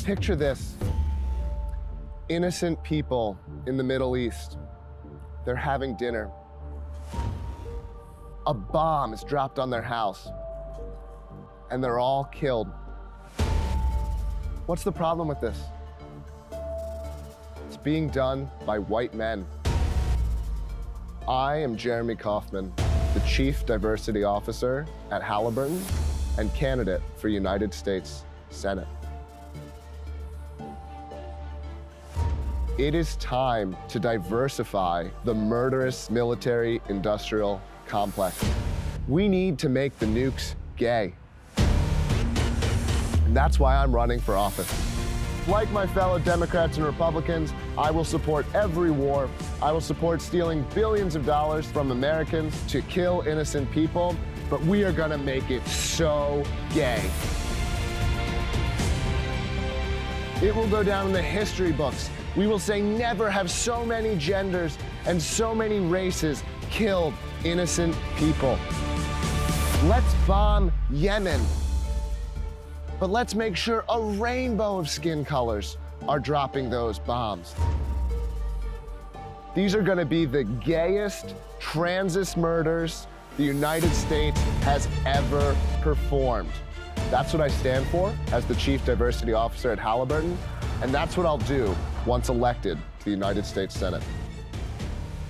Picture this. Innocent people in the Middle East. They're having dinner. A bomb is dropped on their house, and they're all killed. What's the problem with this? It's being done by white men. I am Jeremy Kaufman, the Chief Diversity Officer at Halliburton and candidate for United States Senate. It is time to diversify the murderous military-industrial complex. We need to make the nukes gay. And that's why I'm running for office. Like my fellow Democrats and Republicans, I will support every war. I will support stealing billions of dollars from Americans to kill innocent people, but we are gonna make it so gay. It will go down in the history books. We will say never have so many genders and so many races killed innocent people. Let's bomb Yemen, but let's make sure a rainbow of skin colors are dropping those bombs. These are gonna be the gayest trans murders the United States has ever performed. That's what I stand for as the Chief Diversity Officer at Halliburton, and that's what I'll do once elected to the United States Senate.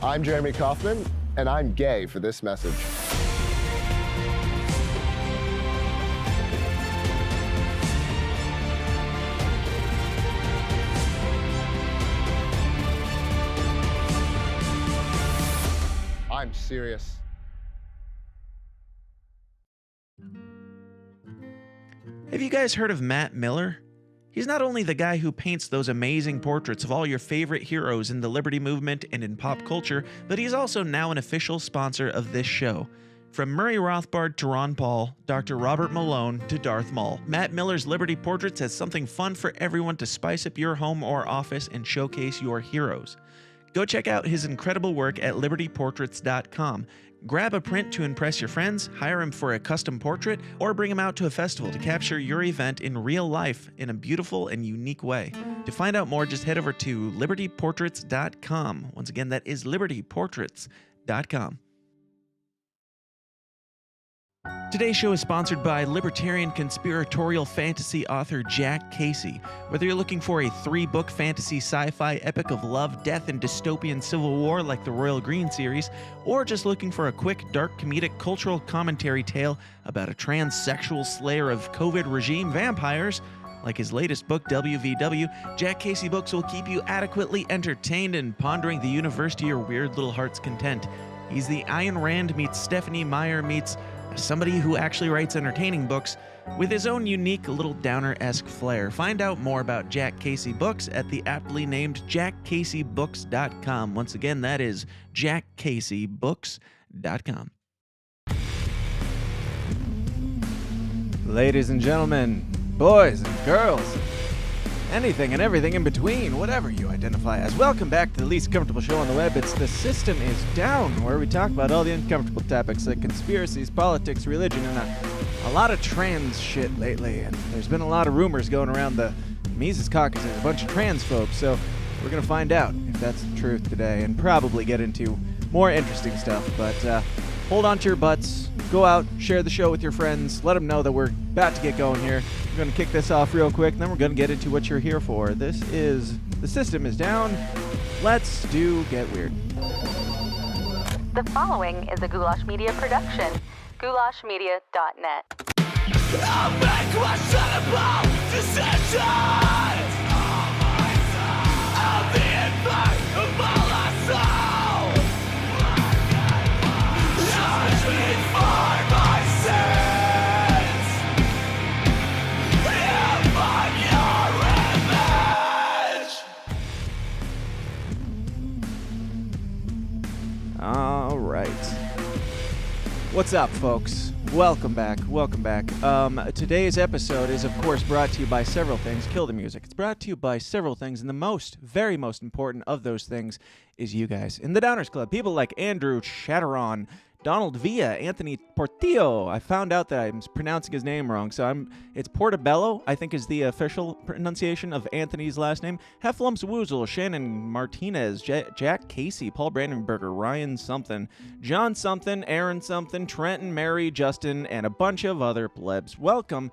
I'm Jeremy Kaufman, and I'm gay for this message. I'm serious. Have you guys heard of Matt Miller? He's not only the guy who paints those amazing portraits of all your favorite heroes in the liberty movement and in pop culture, but he's also now an official sponsor of this show. From Murray Rothbard to Ron Paul, Dr. Robert Malone to Darth Maul, Matt Miller's Liberty Portraits has something fun for everyone to spice up your home or office and showcase your heroes. Go check out his incredible work at libertyportraits.com. Grab a print to impress your friends, hire him for a custom portrait, or bring him out to a festival to capture your event in real life in a beautiful and unique way. To find out more, just head over to libertyportraits.com. Once again, that is libertyportraits.com. Today's show is sponsored by libertarian conspiratorial fantasy author Jack Casey. Whether you're looking for a 3-book fantasy sci-fi epic of love, death, and dystopian civil war like the Royal Green series, or just looking for a quick, dark, comedic cultural commentary tale about a transsexual slayer of COVID regime vampires, like his latest book, WVW, Jack Casey Books will keep you adequately entertained and pondering the universe to your weird little heart's content. He's the Ayn Rand meets Stephanie Meyer meets somebody who actually writes entertaining books with his own unique little downer-esque flair. Find out more about Jack Casey Books at the aptly named jackcaseybooks.com. Once again, that is jackcaseybooks.com. Ladies and gentlemen, boys and girls, anything and everything in between, whatever you identify as, welcome back to the least comfortable show on the web. It's The System is Down, where we talk about all the uncomfortable topics like conspiracies, politics, religion, and a lot of trans shit lately. And there's been a lot of rumors going around the Mises Caucus. There's a bunch of transphobes, so we're going to find out if that's the truth today and probably get into more interesting stuff. But hold on to your butts. Go out, share the show with your friends, let them know that we're about to get going here. We're going to kick this off real quick, and then we're going to get into what you're here for. This is The System is Down. Let's get weird. The following is a Goulash Media production. goulashmedia.net. I'll make questionable decisions. I'll be in fight of all I soul. Judge me for my sins. If I'm your image. All right. What's up, folks? Welcome back. Today's episode is, of course, brought to you by several things. Kill the music. It's brought to you by several things, and the very most important of those things is you guys in the Downers Club. People like Andrew Chatteron, Donald Villa, Anthony Portillo. I found out that I'm pronouncing his name wrong, so it's Portobello, I think is the official pronunciation of Anthony's last name. Hefflumps Woozle, Shannon Martinez, Jack Casey, Paul Brandenberger, Ryan something, John something, Aaron something, Trenton, Mary, Justin, and a bunch of other plebs. Welcome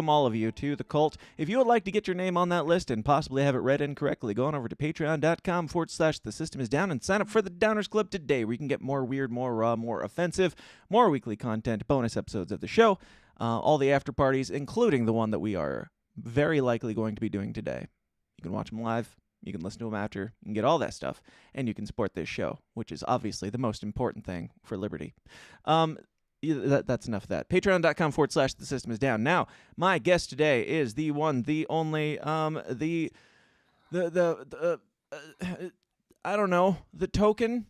all of you to the cult. If you would like to get your name on that list and possibly have it read incorrectly, go on over to patreon.com/The System Is Down and sign up for the Downers Club today, where you can get more weird, more raw, more offensive, more weekly content, bonus episodes of the show, all the after parties, including the one that we are very likely going to be doing today. You can watch them live, you can listen to them after, you can get all that stuff, and you can support this show, which is obviously the most important thing for liberty. That's enough of that. Patreon.com/The System Is Down. Now, my guest today is the one, the only, I don't know, the token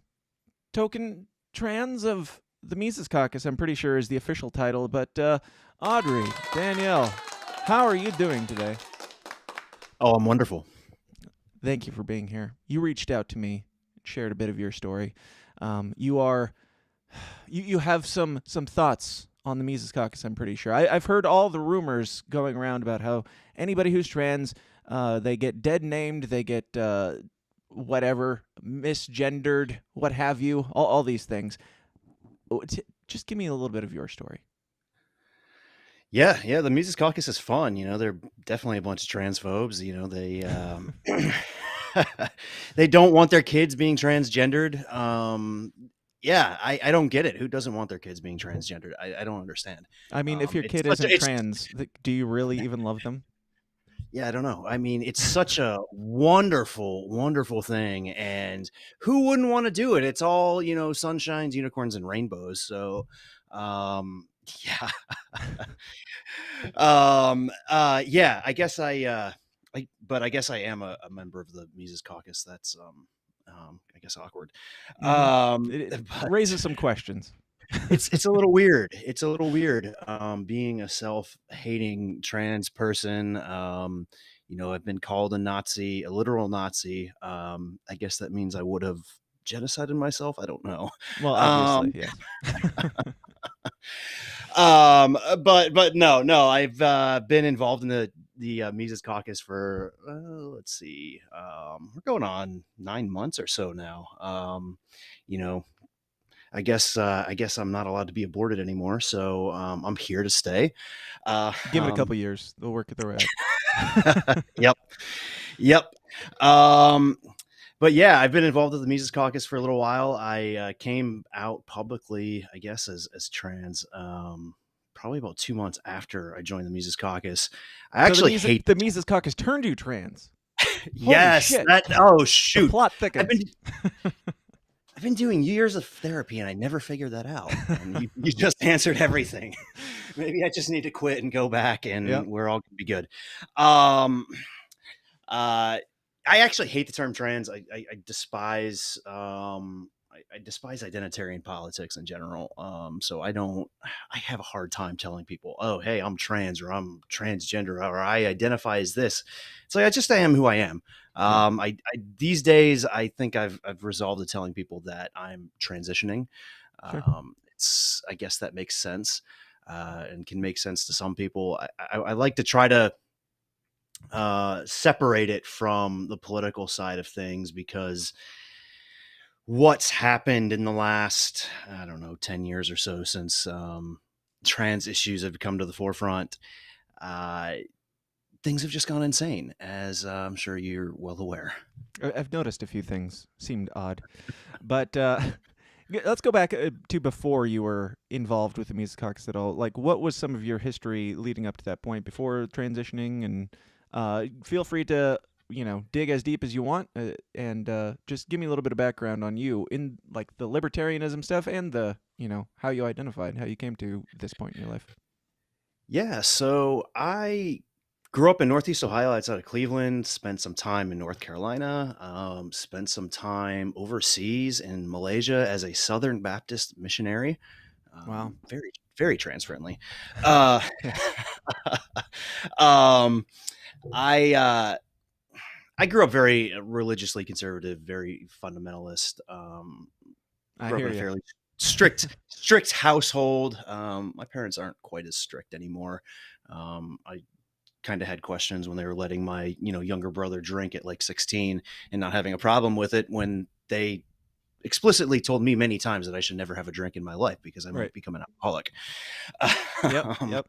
trans of the Mises Caucus, I'm pretty sure is the official title. But Audrey, Danielle, how are you doing today? Oh, I'm wonderful. Thank you for being here. You reached out to me, shared a bit of your story. You have some thoughts on the Mises Caucus, I'm pretty sure. I've heard all the rumors going around about how anybody who's trans, they get dead named, they get whatever, misgendered, what have you, all these things. Just give me a little bit of your story. Yeah, the Mises Caucus is fun. They're definitely a bunch of transphobes. They they don't want their kids being transgendered. Yeah, I don't get it. Who doesn't want their kids being transgendered? I don't understand. I mean, if your kid isn't trans, do you really even love them? Yeah, I don't know. I mean, it's such a wonderful, wonderful thing. And who wouldn't want to do it? It's all, sunshines, unicorns, and rainbows. So, yeah. Yeah, I guess I guess I am a member of the Mises Caucus. That's, I guess awkward. It raises some questions. It's a little weird. It's a little weird. Being a self-hating trans person. I've been called a Nazi, a literal Nazi. I guess that means I would have genocided myself. I don't know. Well, obviously, yes. But no, I've been involved in the Mises Caucus for let's see, we're going on 9 months or so now. I guess I'm not allowed to be aborted anymore, so I'm here to stay. Give it a couple years; they'll work their way out. Yep. But yeah, I've been involved with the Mises Caucus for a little while. I came out publicly, I guess, as trans. Probably about 2 months after I joined the Mises Caucus. I actually hate the Mises Caucus turned you trans. Yes. Shoot. The plot thickens. I've been doing years of therapy and I never figured that out. And you just answered everything. Maybe I just need to quit and go back and we're all gonna be good. I actually hate the term trans. I despise I despise identitarian politics in general. So I have a hard time telling people, oh, hey, I'm trans or I'm transgender or I identify as this. It's like, I am who I am. These days, I think I've resolved to telling people that I'm transitioning. Sure. I guess that makes sense and can make sense to some people. I like to try to separate it from the political side of things because what's happened in the last, 10 years or so since trans issues have come to the forefront, things have just gone insane, as I'm sure you're well aware. I've noticed a few things seemed odd, but let's go back to before you were involved with the Mises Caucus at all. Like, what was some of your history leading up to that point before transitioning? And feel free to dig as deep as you want, and just give me a little bit of background on you in like the libertarianism stuff and the how you identified, how you came to this point in your life. Yeah, so I grew up in Northeast Ohio outside of Cleveland, spent some time in North Carolina, spent some time overseas in Malaysia as a Southern Baptist missionary. Wow. Very, very trans friendly. I grew up very religiously conservative, very fundamentalist. I hear you. strict household. My parents aren't quite as strict anymore. I kind of had questions when they were letting my younger brother drink at like 16 and not having a problem with it, when they explicitly told me many times that I should never have a drink in my life because I might Right. become an alcoholic. Yep.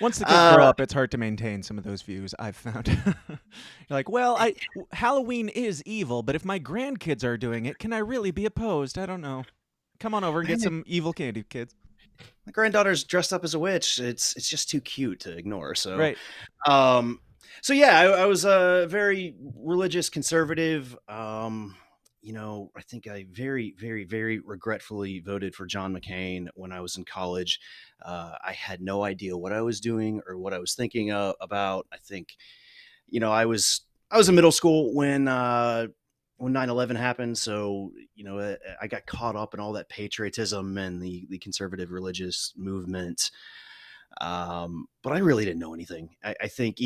Once the kids grow up, it's hard to maintain some of those views, I've found. You're like, well, Halloween is evil, but if my grandkids are doing it, can I really be opposed? I don't know. Come on over and get some evil candy, kids. My granddaughter's dressed up as a witch. It's just too cute to ignore. So, Right. So yeah, I was a very religious conservative. I think I very, very, very regretfully voted for John McCain when I was in college. I had no idea what I was doing or what I was thinking about. I think, I was in middle school when 9/11 happened. So, I got caught up in all that patriotism and the conservative religious movement. But I really didn't know anything. I think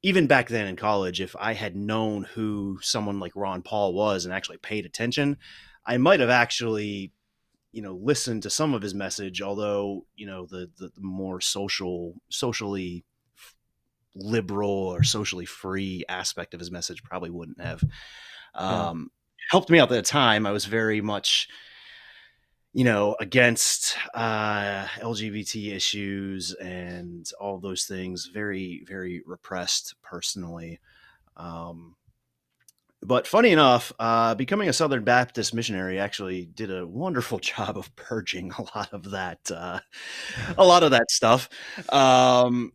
even back then in college, if I had known who someone like Ron Paul was and actually paid attention, I might have actually, listened to some of his message, although, the more socially liberal or socially free aspect of his message probably wouldn't have helped me out at the time. I was very much, against LGBT issues and all those things, very, very repressed personally. But funny enough, becoming a Southern Baptist missionary actually did a wonderful job of purging a lot of that stuff.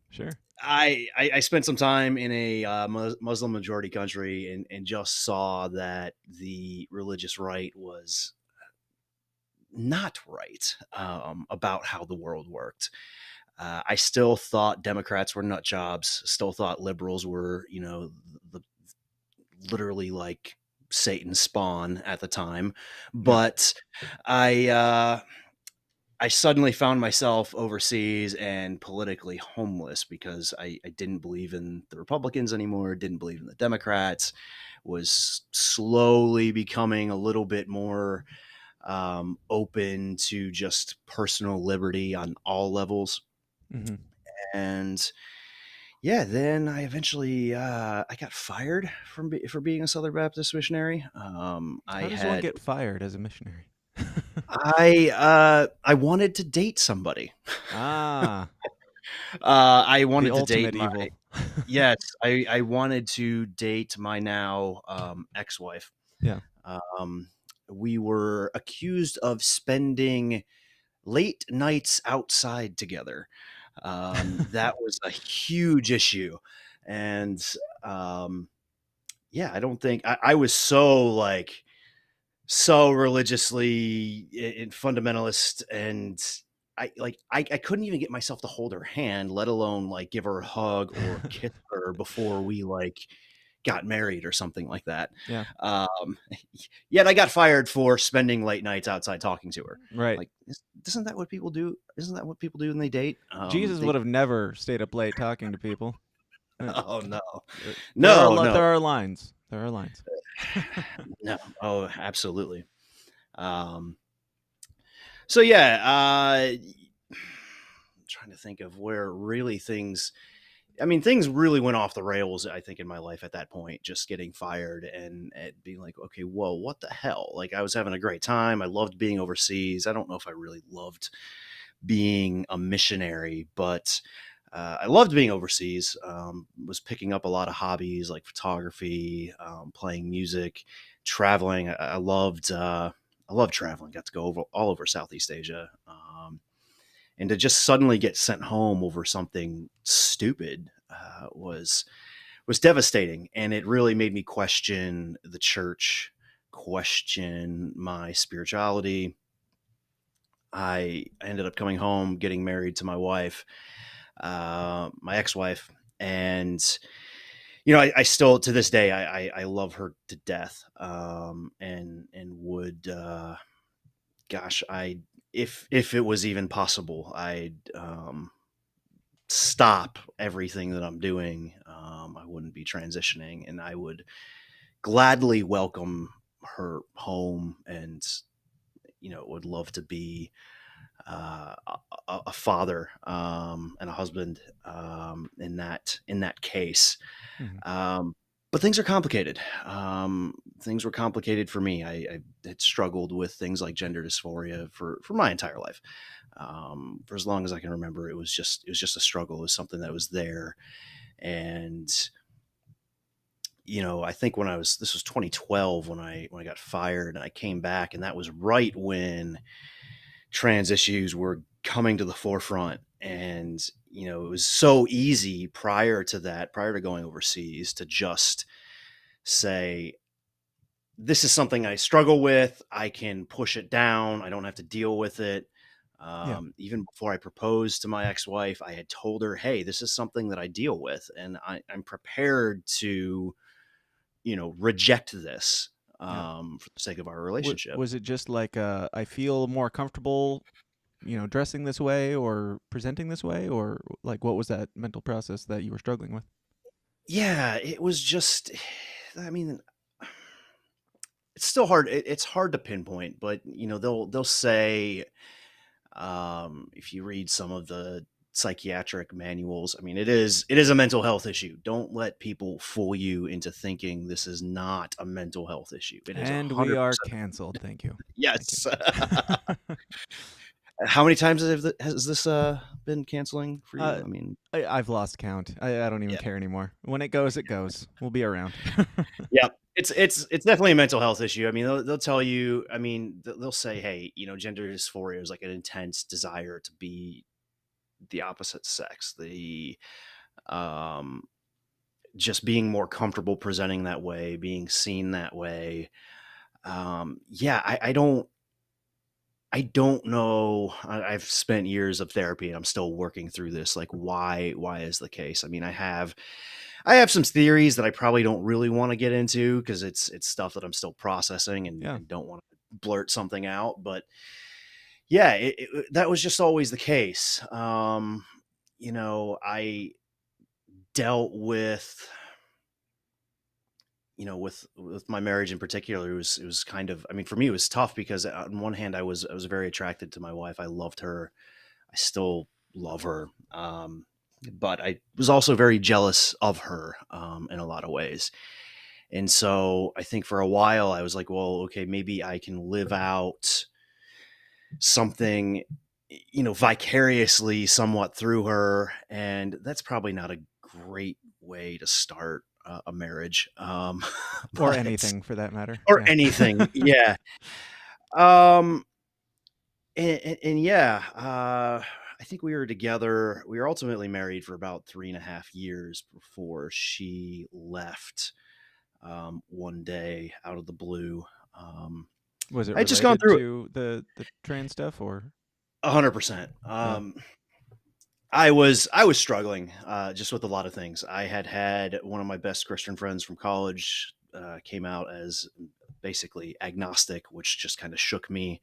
Sure. I spent some time in a Muslim majority country and just saw that the religious right was not right about how the world worked. I still thought Democrats were nut jobs, still thought liberals were, the literally like Satan's spawn at the time. But I suddenly found myself overseas and politically homeless because I didn't believe in the Republicans anymore, didn't believe in the Democrats, was slowly becoming a little bit more open to just personal liberty on all levels. Mm-hmm. And yeah, then I eventually I got fired for being a Southern Baptist missionary. How does one get fired as a missionary? I wanted to date somebody. I wanted to date evil. Yes, I wanted to date my now ex-wife. Yeah. We were accused of spending late nights outside together. That was a huge issue. And I don't think I was so religiously and fundamentalist, and I couldn't even get myself to hold her hand, let alone like give her a hug or kiss her before we got married or something like that. Yeah. Yet I got fired for spending late nights outside talking to her. Right. Like, isn't that what people do? Isn't that what people do when they date? Jesus would have never stayed up late talking to people. Oh no, There are lines. There are lines. No. Oh, absolutely. So yeah, I'm trying to think of where really things really went off the rails, I think, in my life at that point, just getting fired and being like, okay, whoa, what the hell? Like, I was having a great time. I loved being overseas. I don't know if I really loved being a missionary, but I loved being overseas. Was picking up a lot of hobbies like photography, playing music, traveling. I loved traveling. Got to go all over Southeast Asia. And to just suddenly get sent home over something stupid was devastating. And it really made me question the church, question my spirituality. I ended up coming home, getting married to my wife, my ex-wife. And, I still, to this day, I love her to death. And would, if it was even possible, I'd stop everything that I'm doing. I wouldn't be transitioning, and I would gladly welcome her home and, would love to be a father and a husband in that case. But things are complicated. Things were complicated for me. I had struggled with things like gender dysphoria for my entire life. For as long as I can remember, it was just a struggle. It was something that was there. And, I think this was 2012 when I got fired, and I came back, and that was right when trans issues were coming to the forefront. And, it was so easy prior to going overseas, to just say, this is something I struggle with. I can push it down. I don't have to deal with it. Even before I proposed to my ex-wife, I had told her, hey, this is something that I deal with, and I'm prepared to, reject this for the sake of our relationship. Was it just like I feel more comfortable, dressing this way or presenting this way, or like what was that mental process that you were struggling with? Yeah, it was just, I mean, it's still hard. It's hard to pinpoint, but they'll say, if you read some of the psychiatric manuals, I mean, it is a mental health issue. Don't let people fool you into thinking this is not a mental health issue. It is, and 100%. we are canceled. Thank you. Yes. Thank you. How many times has this been canceling for you? I mean, I've lost count. I don't even care anymore. When it goes, it goes. We'll be around. Yeah, it's definitely a mental health issue. I mean, they'll tell you. I mean, they'll say, hey, gender dysphoria is like an intense desire to be the opposite sex. The just being more comfortable presenting that way, being seen that way. I don't know. I've spent years of therapy, and I'm still working through this. Like, why is the case? I mean, I have some theories that I probably don't really want to get into, because it's stuff that I'm still processing and don't want to blurt something out. But yeah, that was just always the case. I dealt with, with my marriage in particular. It was kind of, I mean, for me, it was tough, because on one hand, I was very attracted to my wife. I loved her. I still love her. But I was also very jealous of her in a lot of ways. And so I think for a while I was like, well, okay, maybe I can live out something, vicariously somewhat through her. And that's probably not a great way to start a marriage, or anything for that matter, or anything. Yeah. I think we were together. We were ultimately married for about 3.5 years before she left one day out of the blue. Was it I just gone through to the trans stuff, or 100%? I was struggling just with a lot of things. I had one of my best Christian friends from college came out as basically agnostic, which just kind of shook me,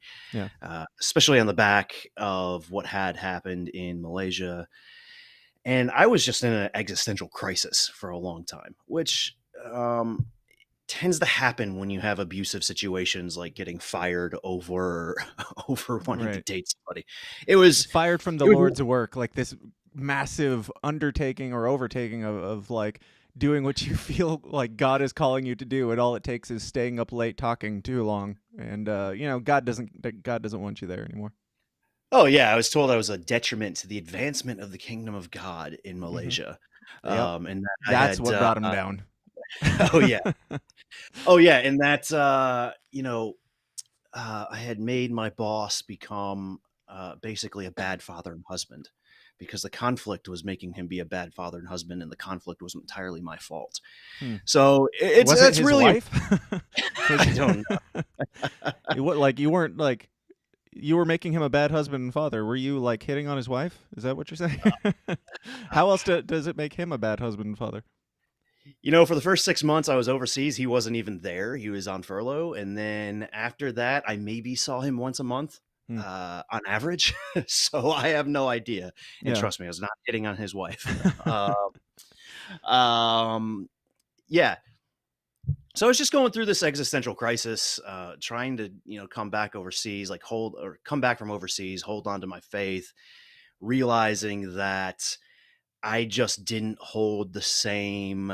especially on the back of what had happened in Malaysia. And I was just in an existential crisis for a long time, which tends to happen when you have abusive situations, like getting fired over wanting to date somebody. It was fired from the Lord's work, like this massive undertaking or overtaking of like doing what you feel like God is calling you to do, and all it takes is staying up late talking too long, and God doesn't want you there anymore. Oh yeah, I was told I was a detriment to the advancement of the kingdom of God in Malaysia. And that's what brought him down. Oh yeah. Oh yeah, and that's I had made my boss become basically a bad father and husband, because the conflict was making him be a bad father and husband, and the conflict was entirely my fault. So it's really wife? I don't know. Like you weren't like, you were making him a bad husband and father. Were you like hitting on his wife? Is that what you're saying? How else does it make him a bad husband and father? For the first 6 months I was overseas, he wasn't even there. He was on furlough. And then after that, I maybe saw him once a month on average. So I have no idea. And trust me, I was not hitting on his wife. Yeah. So I was just going through this existential crisis, trying to, come back overseas, like come back from overseas, hold on to my faith, realizing that I just didn't hold the same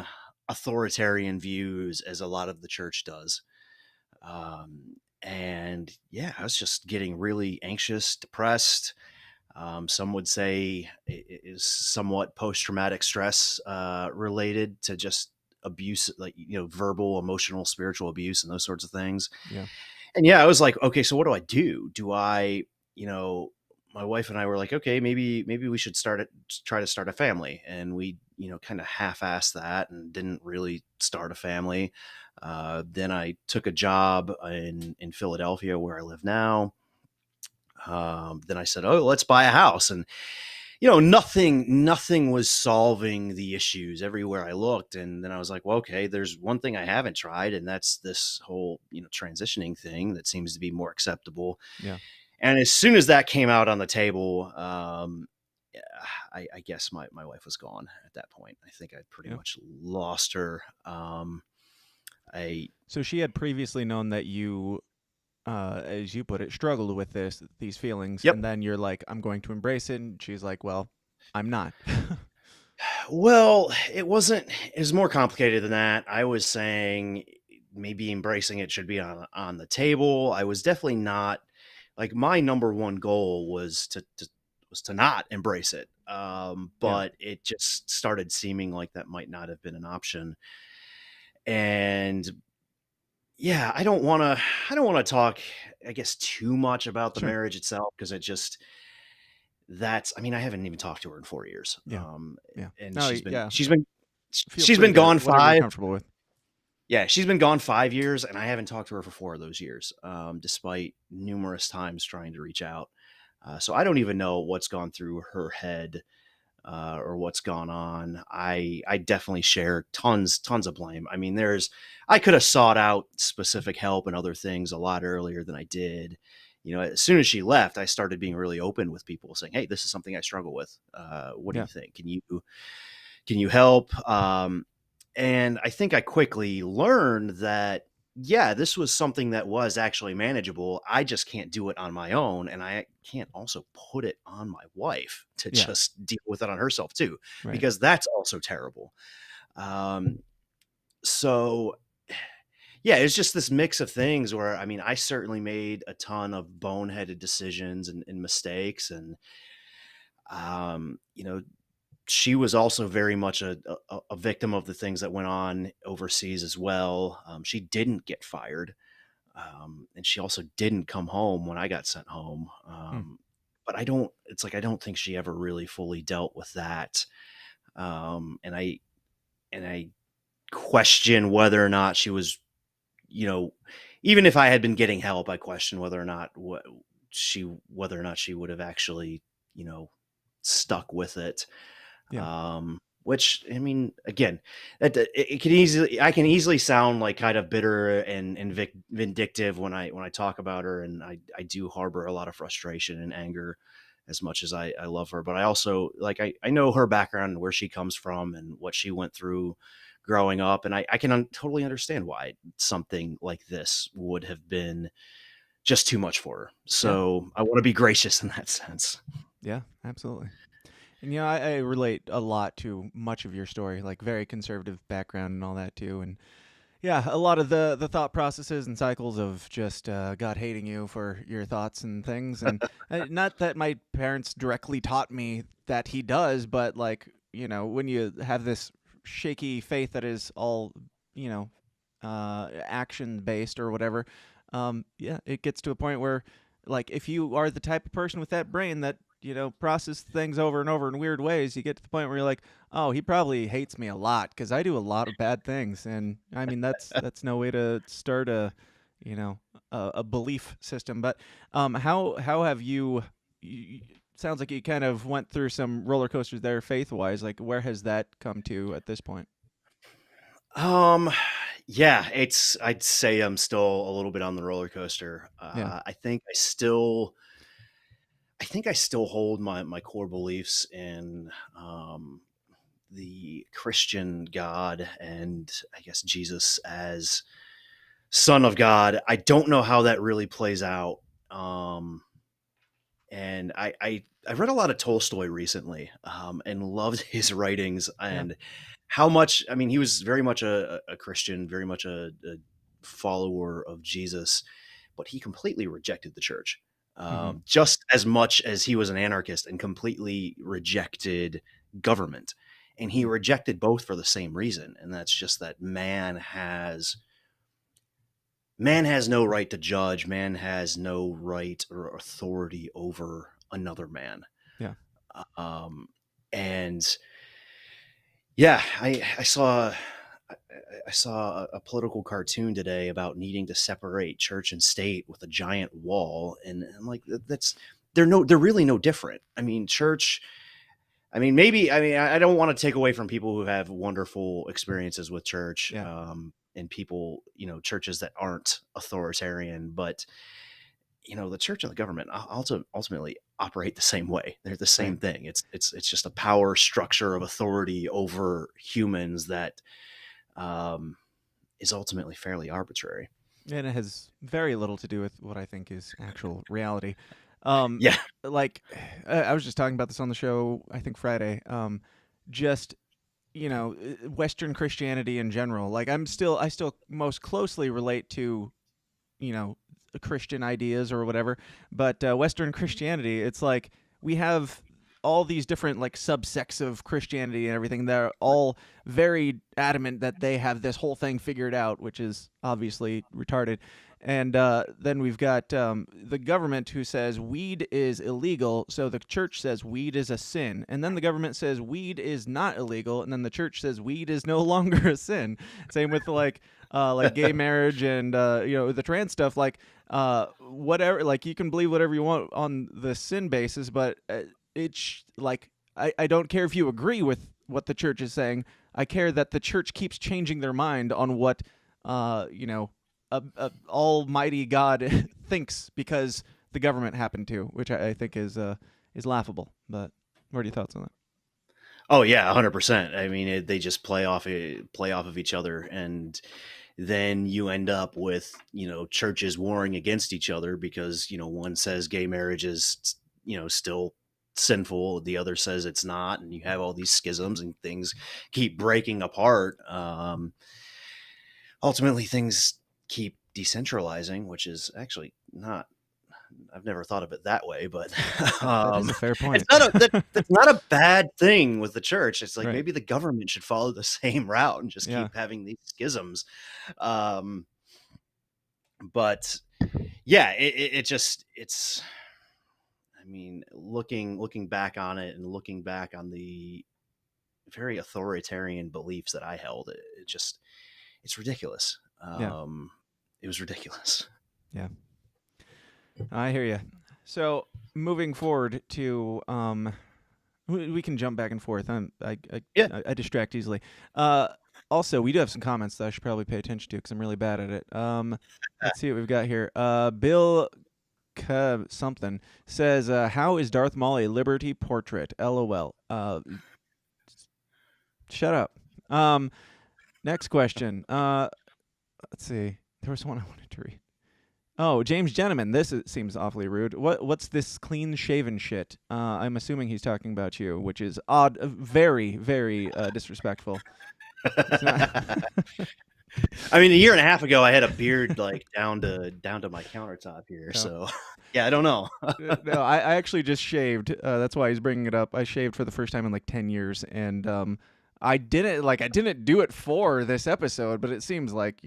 authoritarian views as a lot of the church does. And yeah, I was just getting really anxious, depressed. Some would say it is somewhat post-traumatic stress related to just abuse, like, verbal, emotional, spiritual abuse and those sorts of things. Yeah. And yeah, I was like, okay, so what do I do? Do I, my wife and I were like, okay, maybe we should try to start a family. And we, kind of half-assed that and didn't really start a family. Then I took a job in Philadelphia where I live now. Then I said, oh, let's buy a house. And, nothing was solving the issues everywhere I looked. And then I was like, well, okay, there's one thing I haven't tried. And that's this whole, transitioning thing that seems to be more acceptable. Yeah. And as soon as that came out on the table, yeah, I guess my wife was gone at that point. I think I'd pretty much lost her. So she had previously known that you, as you put it, struggled with these feelings, Yep. and then you're like, I'm going to embrace it, and she's like, well, I'm not. Well, it was more complicated than that. I was saying maybe embracing it should be on the table. I was definitely not, like, my number one goal was to not embrace it. But it just started seeming like that might not have been an option. And yeah, I don't want to talk, I guess, too much about the Sure. marriage itself, because I mean, I haven't even talked to her in 4 years. Yeah. And No, she's been yeah. she's been Feel she's free been to gone whatever you're 5. comfortable with. Yeah, she's been gone 5 years, and I haven't talked to her for 4 of those years, despite numerous times trying to reach out. So I don't even know what's gone through her head, or what's gone on. I definitely share tons of blame. I mean, I could have sought out specific help and other things a lot earlier than I did. As soon as she left, I started being really open with people, saying, "Hey, this is something I struggle with. What do you think? Can you help?" And I think I quickly learned that, yeah, this was something that was actually manageable. I just can't do it on my own. And I can't also put it on my wife to just deal with it on herself too, Right. because that's also terrible. So yeah, it's just this mix of things where, I mean, I certainly made a ton of boneheaded decisions and mistakes. And, she was also very much a victim of the things that went on overseas as well. She didn't get fired. And she also didn't come home when I got sent home. But I don't think she ever really fully dealt with that. And I question whether or not she was, even if I had been getting help, I question whether or not she would have actually, stuck with it. Yeah. Which, I mean, again, I can easily sound like kind of bitter and vindictive when I talk about her, and I do harbor a lot of frustration and anger, as much as I love her. But I also, like, I know her background and where she comes from and what she went through growing up, and I can totally understand why something like this would have been just too much for her. So I want to be gracious in that sense. Yeah, absolutely. And I relate a lot to much of your story, like very conservative background and all that too. And yeah, a lot of the thought processes and cycles of just God hating you for your thoughts and things. And not that my parents directly taught me that he does, but like, when you have this shaky faith that is all, action based or whatever, it gets to a point where, like, if you are the type of person with that brain that process things over and over in weird ways, you get to the point where you're like, oh, he probably hates me a lot because I do a lot of bad things. And I mean, that's no way to start a belief system. But how have you sounds like you kind of went through some roller coasters there faith wise. Like, where has that come to at this point? Yeah, I'd say I'm still a little bit on the roller coaster. I think I still hold my core beliefs in the Christian God and I guess Jesus as Son of God. I don't know how that really plays out. And I read a lot of Tolstoy recently, and loved his writings and how much. I mean, he was very much a Christian, very much a follower of Jesus, but he completely rejected the church, just as much as he was an anarchist and completely rejected government. And he rejected both for the same reason, and that's just that man has no right to judge. Man has no right or authority over another man. Yeah. And yeah, I saw a political cartoon today about needing to separate church and state with a giant wall. And I'm like, they're really no different. I mean, church, I don't want to take away from people who have wonderful experiences with church. Yeah. And people, churches that aren't authoritarian, but the church and the government ultimately operate the same way. They're the same thing. It's just a power structure of authority over humans that is ultimately fairly arbitrary. And it has very little to do with what I think is actual reality. Yeah. Like I was just talking about this on the show, I think Friday. Just Western Christianity in general. Like I still most closely relate to, Christian ideas or whatever. But Western Christianity, it's like we have all these different like subsects of Christianity and everything. They're all very adamant that they have this whole thing figured out, which is obviously retarded. And then we've got the government who says weed is illegal, so the church says weed is a sin. And then the government says weed is not illegal, and then the church says weed is no longer a sin. Same with like gay marriage and the trans stuff. Like whatever, like you can believe whatever you want on the sin basis, but it's like I don't care if you agree with what the church is saying. I care that the church keeps changing their mind on what almighty God thinks because the government happened to, which I think is laughable. But what are your thoughts on that? Oh yeah, 100%. I mean, they just play off of each other, and then you end up with churches warring against each other because one says gay marriage is still sinful, the other says it's not, and you have all these schisms and things keep breaking apart. Ultimately, things keep decentralizing, which is actually not. I've never thought of it that way, but that is a fair point. That's not a bad thing with the church. It's like Right. maybe the government should follow the same route and just keep having these schisms. But yeah, it's. I mean, looking back on it and looking back on the very authoritarian beliefs that I held, it's ridiculous. It was ridiculous. Yeah, I hear you. So moving forward to we can jump back and forth. I distract easily. Also, we do have some comments that I should probably pay attention to because I'm really bad at it. Let's see what we've got here. Bill something says, "How is Darth Maul a liberty portrait?" LOL. Shut up. Next question. Let's see. There was one I wanted to read. Oh, James Gentleman, seems awfully rude. What's this clean-shaven shit? I'm assuming he's talking about you, which is odd, very, very disrespectful. It's not I mean, a year and a half ago, I had a beard like down to my countertop here. Oh. So, yeah, I don't know. No, I actually just shaved. That's why he's bringing it up. I shaved for the first time in like 10 years, and I didn't do it for this episode, but it seems like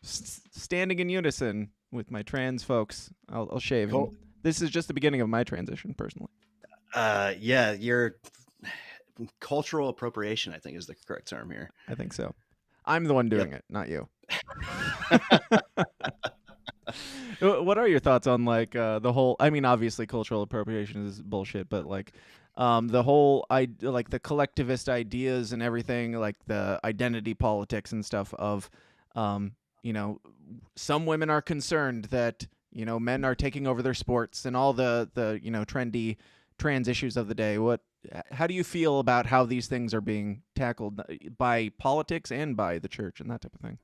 standing in unison with my trans folks, I'll shave. Cool. This is just the beginning of my transition, personally. Yeah, your cultural appropriation, I think, is the correct term here. I think so. I'm the one doing it, not you. What are your thoughts on like the whole? I mean, obviously, cultural appropriation is bullshit, but like the whole like the collectivist ideas and everything, like the identity politics and stuff of, some women are concerned that men are taking over their sports and all the trendy trans issues of the day. What how do you feel about how these things are being tackled by politics and by the church and that type of thing?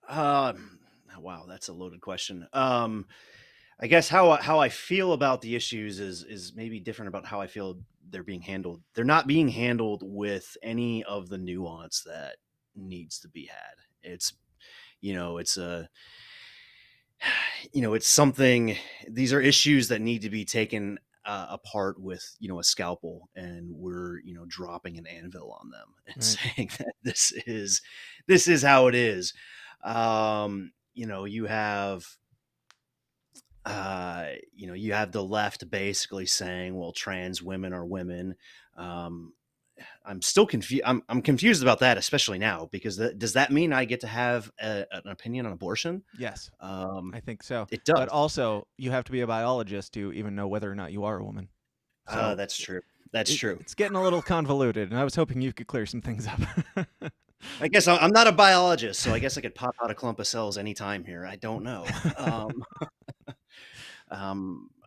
Wow, that's a loaded question. I guess how I feel about the issues is maybe different about how I feel they're being handled. They're not being handled with any of the nuance that needs to be had. It's it's something. These are issues that need to be taken apart with a scalpel, and we're dropping an anvil on them and Right. saying that this is how it is. You have you have the left basically saying, well, trans women are women. I'm still confused. I'm confused about that, especially now, because does that mean I get to have an opinion on abortion? Yes, Um, I think so. it does. But also, you have to be a biologist to even know whether or not you are a woman. So That's true. That's true. It's getting a little convoluted, and I was hoping you could clear some things up. I guess I'm not a biologist, so I guess I could pop out a clump of cells anytime here. I don't know.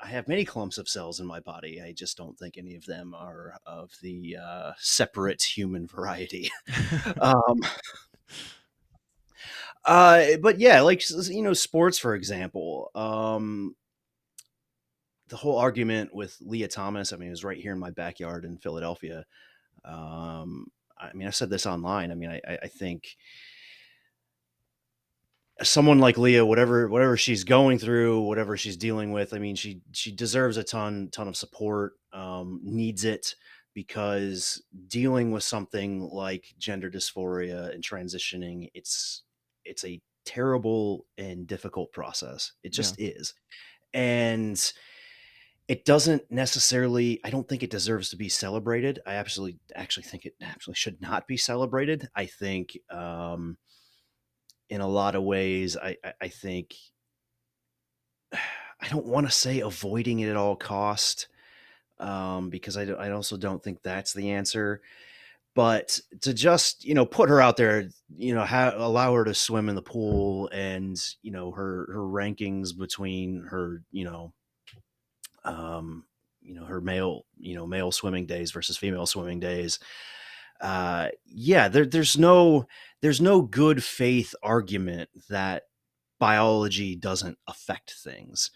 I have many clumps of cells in my body. I just don't think any of them are of the separate human variety. But yeah, like sports, for example. The whole argument with Leah Thomas. I mean, it was right here in my backyard in Philadelphia. I mean, I said this online. I mean, I think someone like Leah, whatever she's going through, whatever she's dealing with, I mean, she deserves a ton of support, needs it, because dealing with something like gender dysphoria and transitioning, it's a terrible and difficult process. It just is. And it doesn't necessarily, I don't think it deserves to be celebrated. I actually think it absolutely should not be celebrated. I think, in a lot of ways, I think, I don't want to say avoiding it at all cost, because I also don't think that's the answer. But to just put her out there, allow her to swim in the pool, and her rankings between her her male swimming days versus female swimming days. There's no good faith argument that biology doesn't affect things.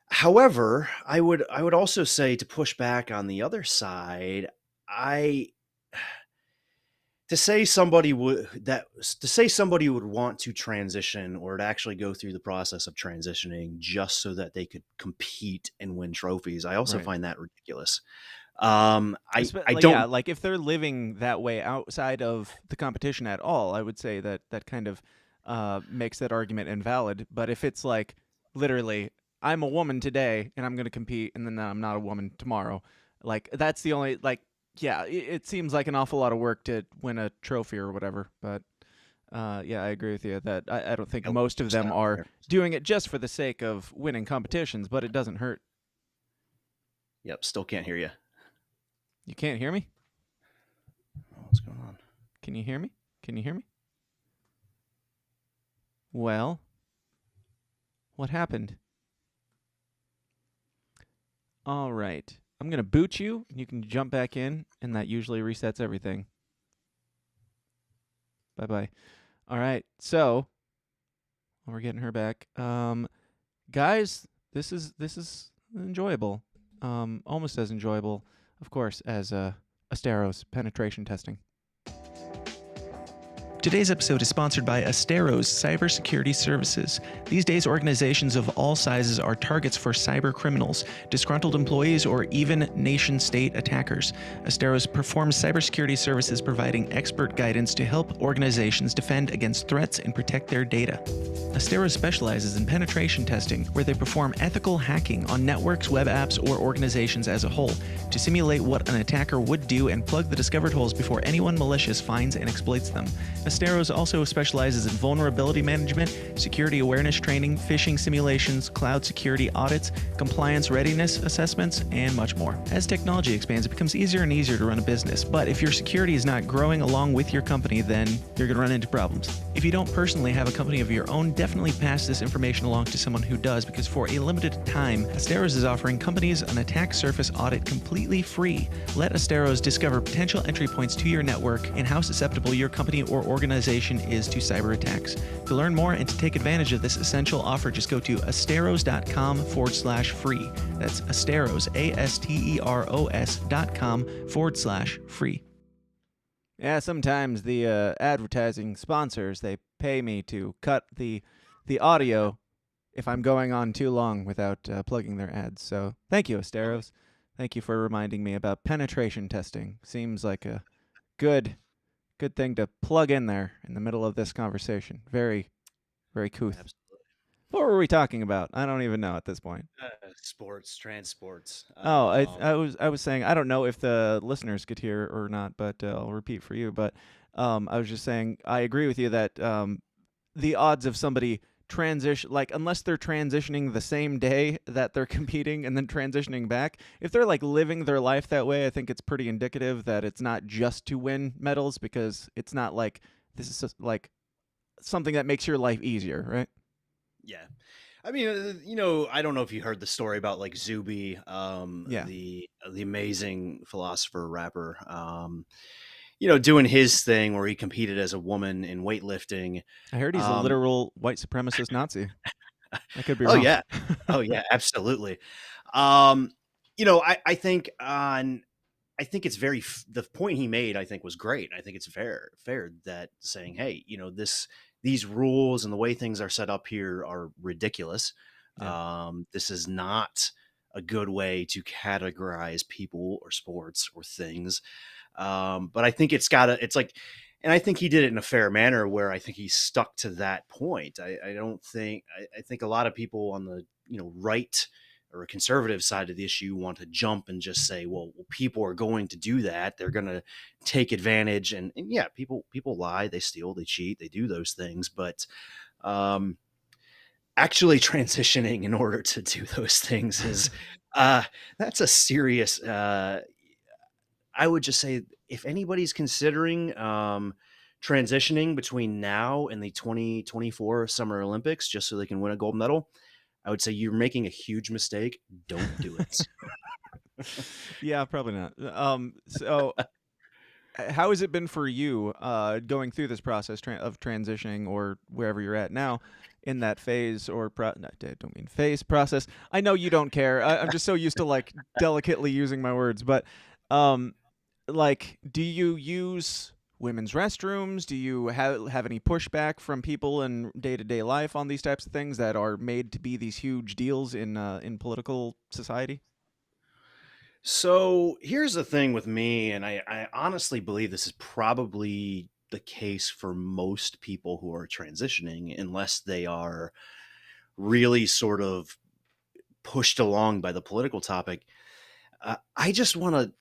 However, I would also say, to push back on the other side, to say somebody would want to transition, or to actually go through the process of transitioning just so that they could compete and win trophies, I also find that ridiculous. I don't like if they're living that way outside of the competition at all, I would say that kind of makes that argument invalid. But if it's like, literally, I'm a woman today and I'm going to compete, and then I'm not a woman tomorrow, like, that's the only, like, it seems like an awful lot of work to win a trophy or whatever. But I agree with you that I don't think most of them are doing it just for the sake of winning competitions, but it doesn't hurt. Yep, still can't hear you. You can't hear me? What's going on? Can you hear me? Can you hear me? Well, what happened? All right. I'm going to boot you, and you can jump back in, and that usually resets everything. Bye-bye. All right. So, we're getting her back. Guys, this is enjoyable. Almost as enjoyable, of course, as Astero's penetration testing. Today's episode is sponsored by Astero's cybersecurity services. These days, organizations of all sizes are targets for cyber criminals, disgruntled employees, or even nation-state attackers. Astero's performs cybersecurity services, providing expert guidance to help organizations defend against threats and protect their data. Astero specializes in penetration testing, where they perform ethical hacking on networks, web apps, or organizations as a whole, to simulate what an attacker would do and plug the discovered holes before anyone malicious finds and exploits them. Asteros also specializes in vulnerability management, security awareness training, phishing simulations, cloud security audits, compliance readiness assessments, and much more. As technology expands, it becomes easier and easier to run a business, but if your security is not growing along with your company, then you're going to run into problems. If you don't personally have a company of your own, definitely pass this information along to someone who does, because for a limited time, Asteros is offering companies an attack surface audit completely free. Let Asteros discover potential entry points to your network and how susceptible your company or organization is to cyber attacks. To learn more and to take advantage of this essential offer, just go to asteros.com/free. That's Asteros, ASTEROS.com/free. Yeah, sometimes the advertising sponsors, they pay me to cut the audio if I'm going on too long without plugging their ads. So thank you, Asteros. Thank you for reminding me about penetration testing. Seems like a good thing to plug in there in the middle of this conversation. Very, very couth. Absolutely. What were we talking about? I don't even know at this point. Sports, transports. I was saying, I don't know if the listeners could hear or not, but I'll repeat for you. But I was just saying, I agree with you that the odds of somebody transition, like, unless they're transitioning the same day that they're competing and then transitioning back, if they're like living their life that way, I think it's pretty indicative that it's not just to win medals, because it's not like this is just like something that makes your life easier, right? Yeah. I mean, I don't know if you heard the story about like Zuby, the amazing philosopher rapper, doing his thing where he competed as a woman in weightlifting. I heard he's a literal white supremacist Nazi. I could be Oh wrong. yeah. Oh yeah, absolutely. I think it's the point he made, I think, was great. I think it's fair that saying, hey, these rules and the way things are set up here are ridiculous. Yeah. This is not a good way to categorize people or sports or things. But I think and I think he did it in a fair manner where I think he stuck to that point. I think a lot of people on the, right or a conservative side of the issue want to jump and just say, well, people are going to do that. They're going to take advantage. And yeah, people lie, they steal, they cheat, they do those things. But actually transitioning in order to do those things is that's a serious, I would just say, if anybody's considering transitioning between now and the 2024 Summer Olympics just so they can win a gold medal, I would say you're making a huge mistake. Don't do it. Yeah, probably not. So how has it been for you going through this process of transitioning, or wherever you're at now in that phase or no, I don't mean phase, process? I know you don't care. I'm just so used to like delicately using my words, but like, do you use women's restrooms? Do you have any pushback from people in day-to-day life on these types of things that are made to be these huge deals in political society? So here's the thing with me, and I honestly believe this is probably the case for most people who are transitioning, unless they are really sort of pushed along by the political topic. I just want to,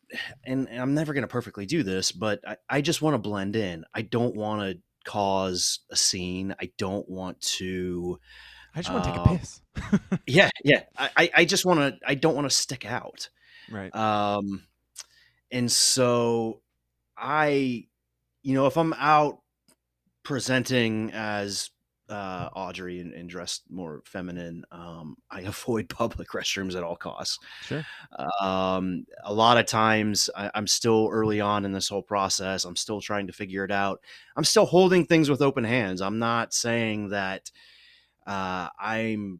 and I'm never going to perfectly do this, but I just want to blend in. I don't want to cause a scene. I don't want to. I just want to take a piss. Yeah. I just want to. I don't want to stick out. Right. And so if I'm out presenting as Audrey and dressed more feminine, I avoid public restrooms at all costs. Sure. A lot of times I'm still early on in this whole process. I'm still trying to figure it out. I'm still holding things with open hands. I'm not saying that I'm,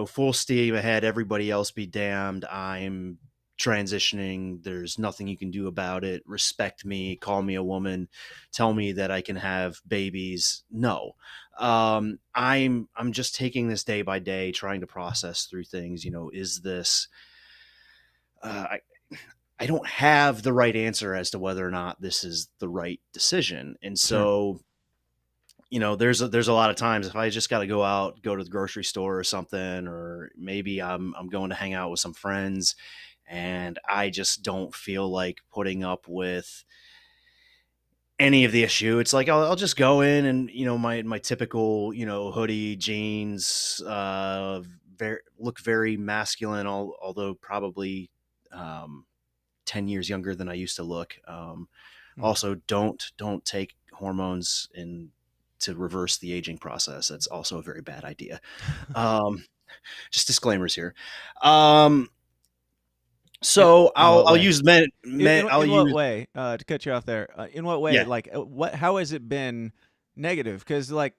full steam ahead, everybody else be damned. I'm transitioning. There's nothing you can do about it. Respect me, call me a woman, tell me that I can have babies. No. I'm just taking this day by day, trying to process through things. Is this, I don't have the right answer as to whether or not this is the right decision. And so, there's a lot of times if I just got to go to the grocery store or something, or maybe I'm going to hang out with some friends, and I just don't feel like putting up with any of the issue. It's like I'll just go in and my typical hoodie, jeans, look very masculine, although probably 10 years younger than I used to look. Also, don't take hormones to reverse the aging process. That's also a very bad idea. Just disclaimers here. So I'll use men. In I'll what use. way? To cut you off there. In what way? Yeah. Like, how has it been negative? Because like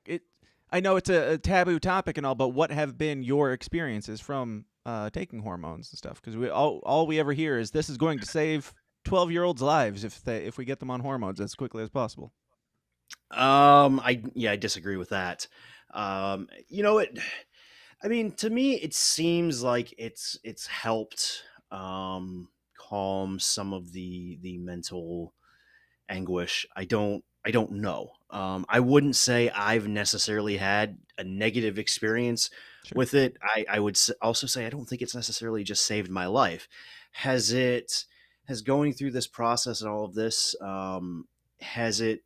I know it's a taboo topic and all, but what have been your experiences from taking hormones and stuff? Because all we ever hear is this is going to save 12-year-olds' lives if we get them on hormones as quickly as possible. I disagree with that. I mean, to me, it seems like it's helped calm some of the mental anguish. I don't know. I wouldn't say I've necessarily had a negative experience with it. I would also say I don't think it's necessarily just saved my life. Has going through this process and all of this, has it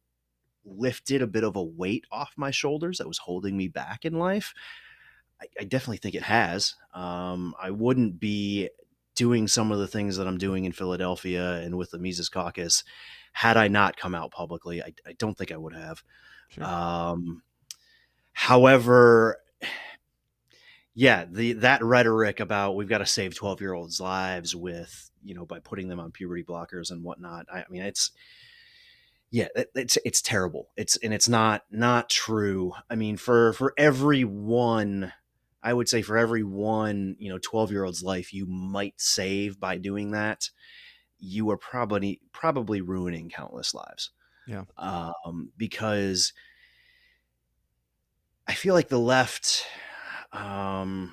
lifted a bit of a weight off my shoulders that was holding me back in life? I definitely think it has. I wouldn't be doing some of the things that I'm doing in Philadelphia and with the Mises Caucus had I not come out publicly. I don't think I would have. Sure. However, yeah, that rhetoric about we've got to save 12-year-olds' lives with, by putting them on puberty blockers and whatnot. I mean, it's terrible. It's not true. I mean, for everyone, I would say for every one, 12-year-old's life you might save by doing that, you are probably ruining countless lives. Yeah. Because I feel like the left, and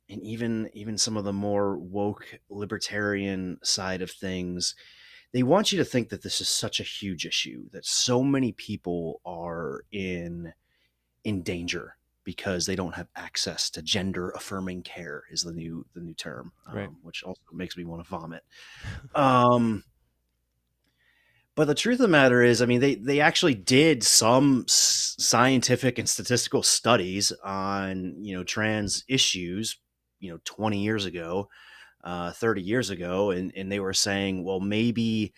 even some of the more woke libertarian side of things, they want you to think that this is such a huge issue, that so many people are in danger because they don't have access to gender affirming care is the new term, right. Which also makes me want to vomit. But the truth of the matter is, I mean, they actually did some scientific and statistical studies on, trans issues, 20 years ago, 30 years ago. And they were saying, well, maybe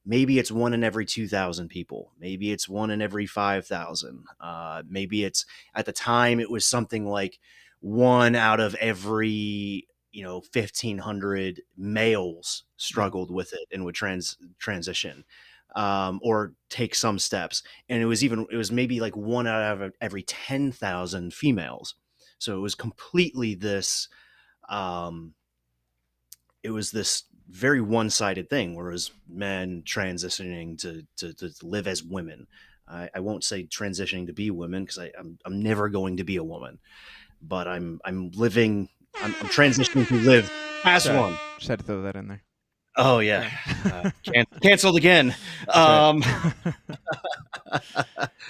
it's 1 in every 2,000 people. Maybe it's 1 in every 5,000. Maybe it's, at the time it was something like 1 out of every, 1,500 males struggled with it and would transition. Or take some steps. And it was maybe like 1 out of every 10,000 females. So it was completely this, it was this very one-sided thing, whereas men transitioning to live as women. I won't say transitioning to be women, because I'm never going to be a woman, but I'm transitioning to live as one. Just had to throw that in there. Oh yeah, canceled again. No,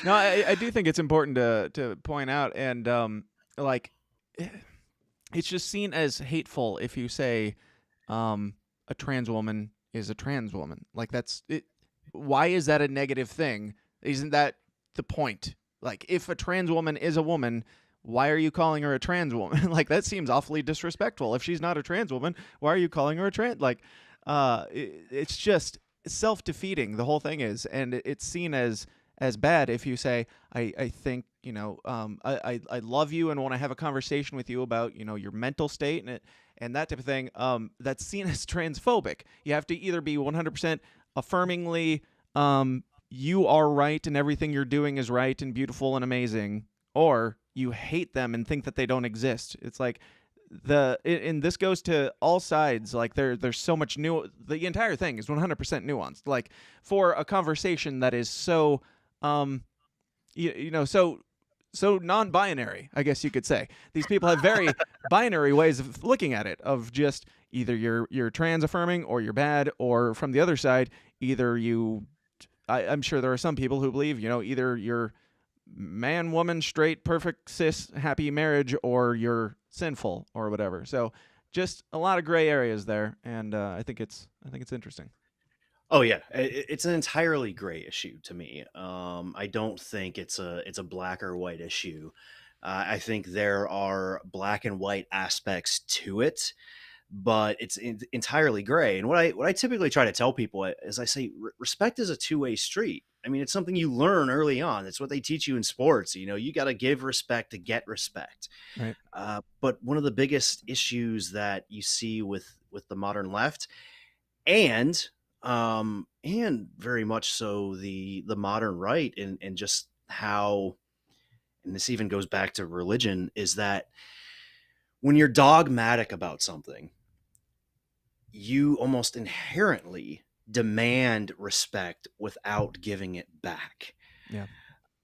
I do think it's important to point out, and like, it's just seen as hateful if you say a trans woman is a trans woman. Like, that's it. Why is that a negative thing? Isn't that the point? Like, if a trans woman is a woman, why are you calling her a trans woman? Like, that seems awfully disrespectful. If she's not a trans woman, why are you calling her a trans? Like, it's just self-defeating, the whole thing is, and it's seen as bad if you say, I think, I love you and want to have a conversation with you about, your mental state and that type of thing. That's seen as transphobic. You have to either be 100% affirmingly, you are right and everything you're doing is right and beautiful and amazing, or you hate them and think that they don't exist. It's like, and this goes to all sides. Like, there's so much the entire thing is 100% nuanced. Like, for a conversation that is so so non-binary, I guess you could say, these people have very binary ways of looking at it, of just either you're trans affirming or you're bad, or from the other side, either I'm sure there are some people who believe, either you're man, woman, straight, perfect, cis, happy marriage, or you're sinful or whatever. So just a lot of gray areas there, and I think it's interesting. Oh yeah, it's an entirely gray issue to me. I don't think it's a black or white issue. I think there are black and white aspects to it, but it's entirely gray. And what I typically try to tell people is I say respect is a two-way street. I mean, it's something you learn early on. It's what they teach you in sports. You know, you got to give respect to get respect. Right. But one of the biggest issues that you see with the modern left and and very much so the modern right and just how, and this even goes back to religion, is that when you're dogmatic about something, you almost inherently demand respect without giving it back. Yeah.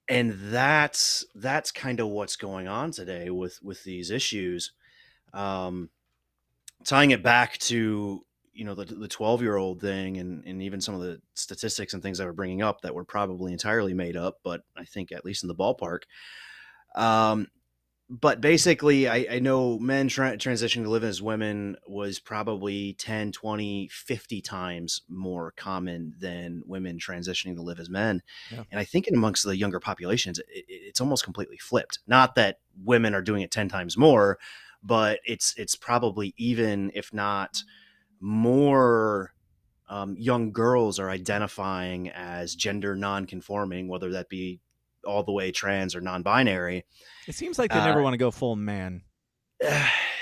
And that's kind of what's going on today with these issues. um Tying it back to, you know, the 12-year-old thing, and even some of the statistics and things that we're bringing up that were probably entirely made up, but I think at least in the ballpark. um but basically, I know men transitioning to live as women was probably 10, 20, 50 times more common than women transitioning to live as men. Yeah. And I think in amongst the younger populations, it's almost completely flipped. Not that women are doing it 10 times more, but it's probably even, if not more, young girls are identifying as gender non-conforming, whether that be all the way trans or non-binary. It seems like they Uh, never want to go full man.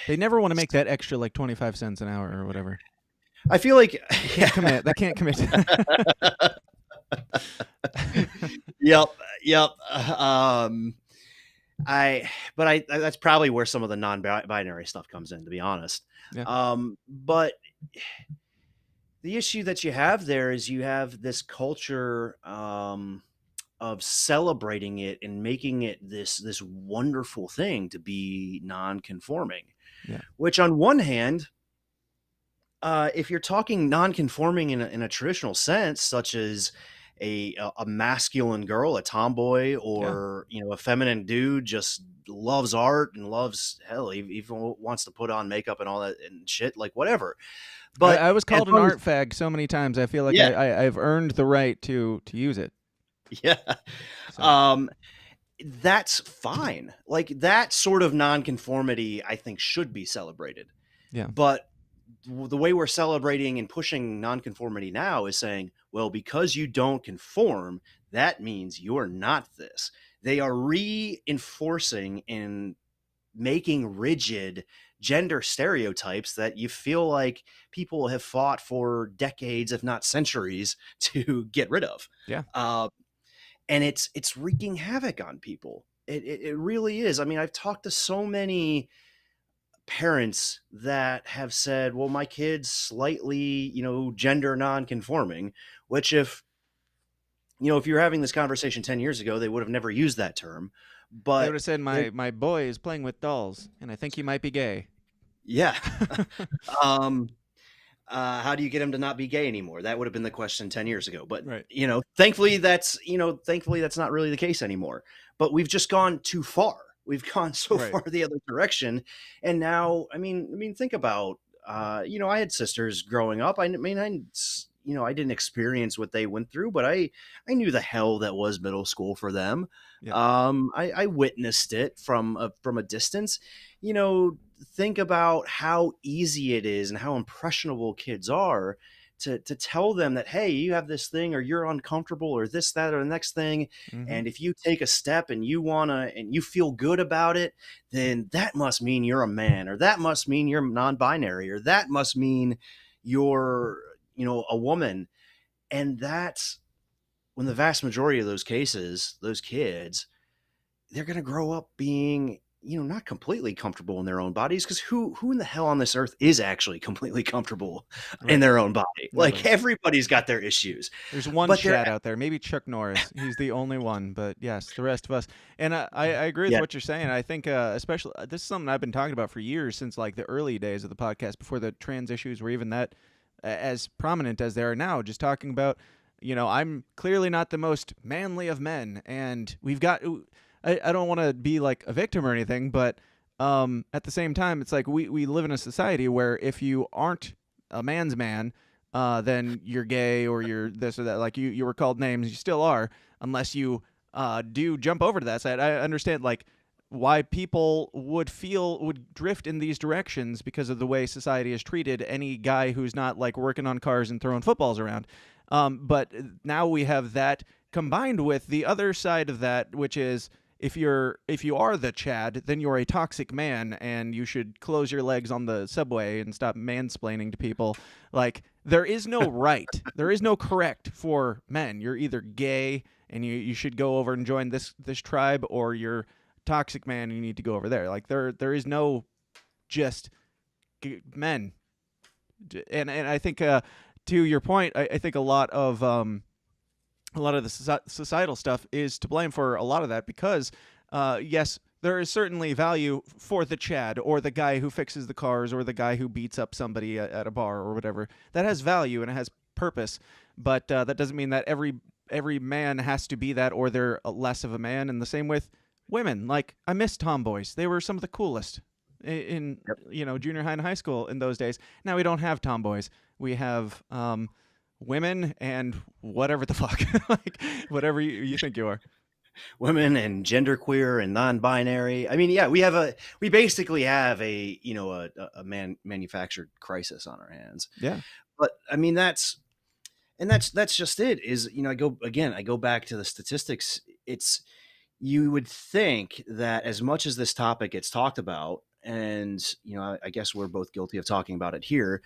They never want to make that extra like 25 cents an hour or whatever. I feel like Can't commit. They can't commit. yep, yep. I that's probably where some of the non-binary stuff comes in, to be honest. Yeah. But the issue that you have there is you have this culture of celebrating it and making it this wonderful thing to be non-conforming. Yeah. Which on one hand, if you're talking non-conforming in a traditional sense, such as a masculine girl, a tomboy, or you know, a feminine dude, just loves art and loves, hell, even wants to put on makeup and all that and shit, like whatever. But I was as called an long as- art fag so many times. I feel like Yeah. I've earned the right to use it. yeah, So, that's fine. Like that sort of nonconformity, I think, should be celebrated. Yeah. But the way we're celebrating and pushing nonconformity now is saying, well, because you don't conform, that means you're not this. They are reinforcing and making rigid gender stereotypes that you feel like people have fought for decades, if not centuries, to get rid of. Yeah. And it's wreaking havoc on people. It really is. I mean, I've talked to so many parents that have said, well, my kid's slightly, you know, gender non-conforming, which if you're having this conversation 10 years ago, they would have never used that term. They But would have said my boy is playing with dolls, and I think he might be gay. yeah. How do you get him to not be gay anymore? That would have been the question 10 years ago. But, Right. Thankfully that's not really the case anymore. But we've just gone too far. We've gone so Right. far the other direction. And now, I mean, think about, I had sisters growing up. I didn't experience what they went through, but I knew the hell that was middle school for them. Yeah. I witnessed it from a distance. Think about how easy it is and how impressionable kids are to tell them that, hey, you have this thing, or you're uncomfortable, or this, that, or the next thing. Mhm. And if you take a step and you feel good about it, then that must mean you're a man, or that must mean you're non-binary, or that must mean you're, a woman. And that's when the vast majority of those cases, those kids, they're going to grow up being, not completely comfortable in their own bodies, because who in the hell on this earth is actually completely comfortable Right. in their own body? Like, Nobody. everybody's got their issues. There's one But they're- Chad out there, maybe Chuck Norris. He's the only one, but yes, the rest of us. And I agree with Yeah. what you're saying. I think especially this is something I've been talking about for years, since like the early days of the podcast, before the trans issues were even that as prominent as they are now. Just talking about, I'm clearly not the most manly of men, and we've got. I don't want to be like a victim or anything, but at the same time, it's like we live in a society where if you aren't a man's man, then you're gay or you're this or that. Like you were called names, you still are, unless you do jump over to that side. I understand like why people would drift in these directions because of the way society has treated any guy who's not like working on cars and throwing footballs around. But now we have that combined with the other side of that, which is if you are the Chad, then you're a toxic man and you should close your legs on the subway and stop mansplaining to people. Like there is no right, there is no correct for men. You're either gay and you should go over and join this tribe, or you're toxic man and you need to go over there. Like there is no just men. And I think to your point, I think a lot of the societal stuff is to blame for a lot of that because, yes, there is certainly value for the Chad or the guy who fixes the cars or the guy who beats up somebody at a bar or whatever. That has value and it has purpose, but that doesn't mean that every man has to be that or they're less of a man. And the same with women. Like, I miss tomboys. They were some of the coolest in junior high and high school in those days. Now we don't have tomboys. We have women and whatever the fuck, like whatever you think you are. Women and genderqueer and non-binary. I mean, yeah, we basically have a manufactured crisis on our hands. Yeah. But I mean, that's just it is, I go back to the statistics. You would think that as much as this topic gets talked about, and, I guess we're both guilty of talking about it here,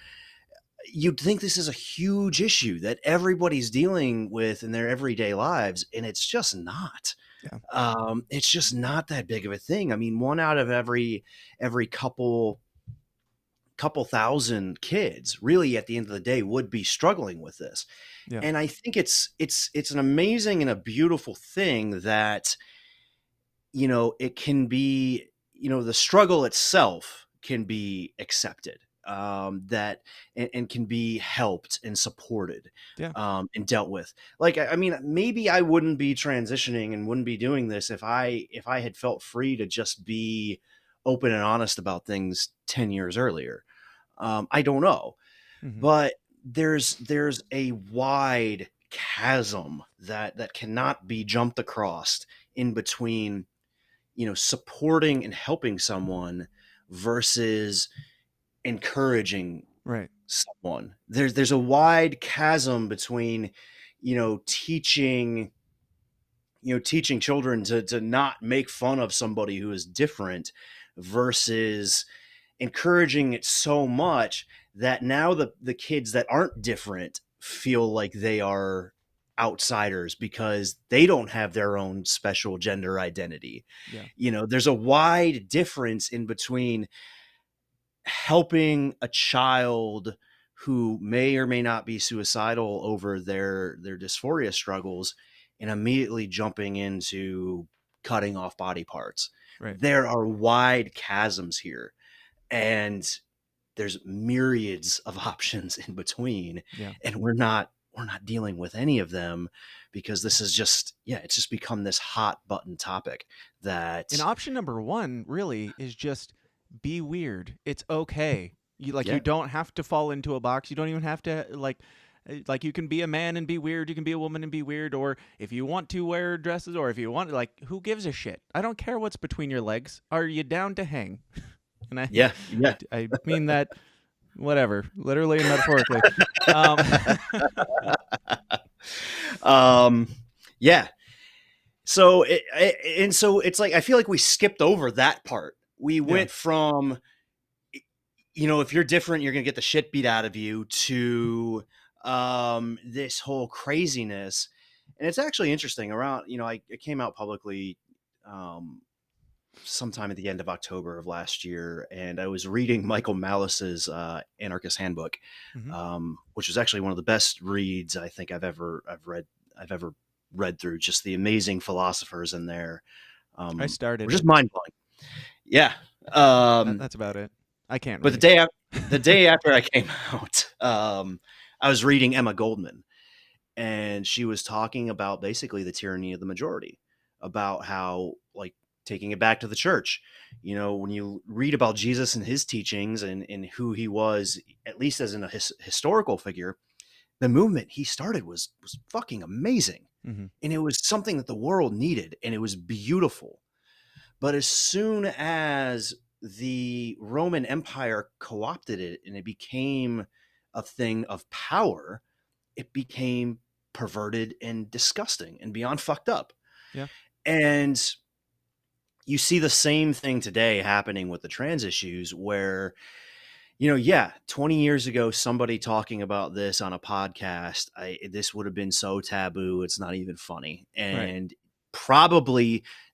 you'd think this is a huge issue that everybody's dealing with in their everyday lives, and it's just not. Yeah. It's just not that big of a thing. I mean, one out of every couple thousand kids really at the end of the day would be struggling with this. Yeah. And I think it's an amazing and a beautiful thing that, it can be, the struggle itself can be accepted. That and can be helped and supported, yeah. And dealt with. Like, I mean, maybe I wouldn't be transitioning and wouldn't be doing this if I had felt free to just be open and honest about things 10 years earlier. I don't know, but there's a wide chasm that cannot be jumped across in between, supporting and helping someone versus encouraging someone. There's a wide chasm between, teaching children to not make fun of somebody who is different versus encouraging it so much that now the kids that aren't different feel like they are outsiders because they don't have their own special gender identity. Yeah. There's a wide difference in between helping a child who may or may not be suicidal over their dysphoria struggles and immediately jumping into cutting off body parts. Right. There are wide chasms here, and there's myriads of options in between. Yeah. And we're not dealing with any of them because this is it's just become this hot button topic that. And option number one really is just be weird. It's okay. You don't have to fall into a box. You don't even have to like you can be a man and be weird. You can be a woman and be weird. Or if you want to wear dresses, or if you want, who gives a shit? I don't care what's between your legs. Are you down to hang? And I mean that, whatever, literally and metaphorically. Yeah. So it's like I feel like we skipped over that part. We went from, if you're different, you're going to get the shit beat out of you to this whole craziness. And it's actually interesting around, it came out publicly sometime at the end of October of last year. And I was reading Michael Malice's Anarchist Handbook, which was actually one of the best reads I think I've ever read through. Just the amazing philosophers in there. I started just mind blowing. Yeah. That's about it. I can't read. But the day after I came out, I was reading Emma Goldman, and she was talking about basically the tyranny of the majority, about how, taking it back to the church, when you read about Jesus and his teachings and who he was, at least as a historical figure, the movement he started was fucking amazing. Mm-hmm. And it was something that the world needed, and it was beautiful. But as soon as the Roman Empire co-opted it and it became a thing of power, it became perverted and disgusting and beyond fucked up. Yeah. And you see the same thing today happening with the trans issues where, 20 years ago, somebody talking about this on a podcast, this would have been so taboo. It's not even funny. And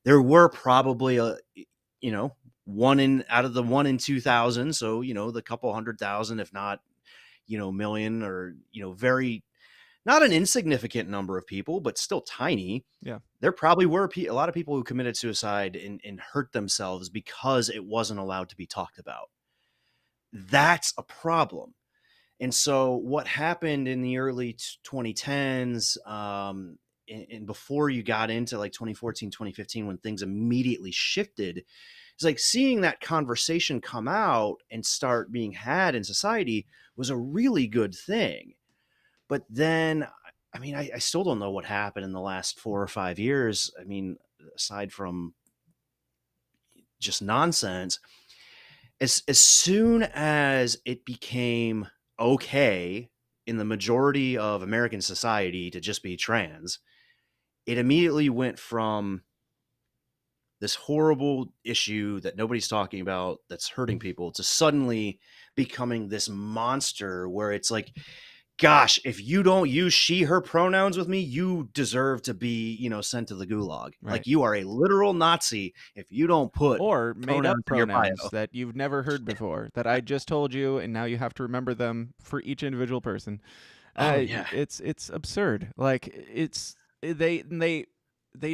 there were probably out of the 1 in 2,000. So, the couple 100,000, if not, million, or, very, not an insignificant number of people, but still tiny. Yeah. There probably were a lot of people who committed suicide and hurt themselves because it wasn't allowed to be talked about. That's a problem. And so what happened in the early 2010s, and before you got into like 2014, 2015, when things immediately shifted, it's like seeing that conversation come out and start being had in society was a really good thing. But then, I still don't know what happened in the last 4 or 5 years. Aside from just nonsense, as soon as it became okay in the majority of American society to just be trans, it immediately went from this horrible issue that nobody's talking about that's hurting people to suddenly becoming this monster where it's like, gosh, if you don't use she, her pronouns with me, you deserve to be, sent to the gulag. Right. Like, you are a literal Nazi if you don't put Or made up in your bio. pronouns that you've never heard before that I just told you, and now you have to remember them for each individual person. Yeah. It's absurd. Like, they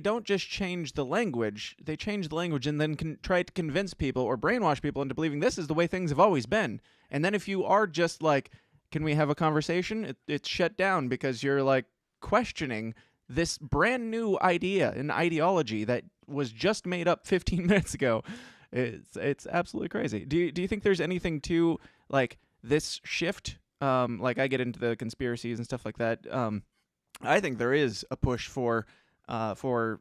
don't just change the language, they change the language and then try to convince people or brainwash people into believing this is the way things have always been. And then if you are just like, can we have a conversation? It's shut down because you're like questioning this brand new idea and ideology that was just made up 15 minutes ago. It's absolutely crazy. Do you think there's anything to like this shift? Like, I get into the conspiracies and stuff like that. I think there is a push for normalizing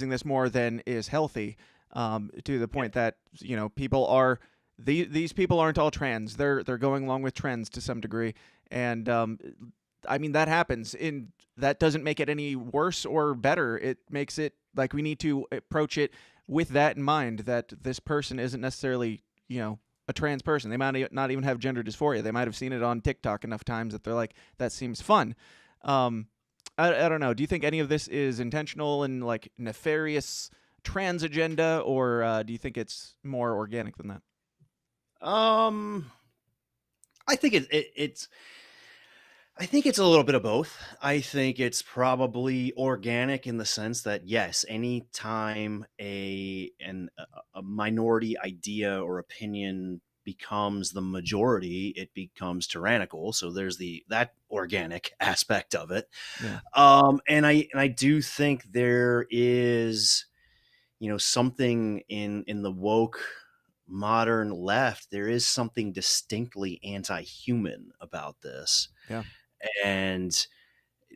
this more than is healthy, to the point that people are. These people aren't all trans. They're going along with trends to some degree, and that happens. That doesn't make it any worse or better. It makes it like we need to approach it with that in mind. That this person isn't necessarily a trans person. They might not even have gender dysphoria. They might have seen it on TikTok enough times that they're like, that seems fun. I don't know. Do you think any of this is intentional and like nefarious trans agenda, or do you think it's more organic than that? I think it's a little bit of both. I think it's probably organic in the sense that, yes, anytime a minority idea or opinion becomes the majority, it becomes tyrannical. So there's that organic aspect of it. Yeah. And I do think there is, something in the woke modern left, there is something distinctly anti-human about this. Yeah. And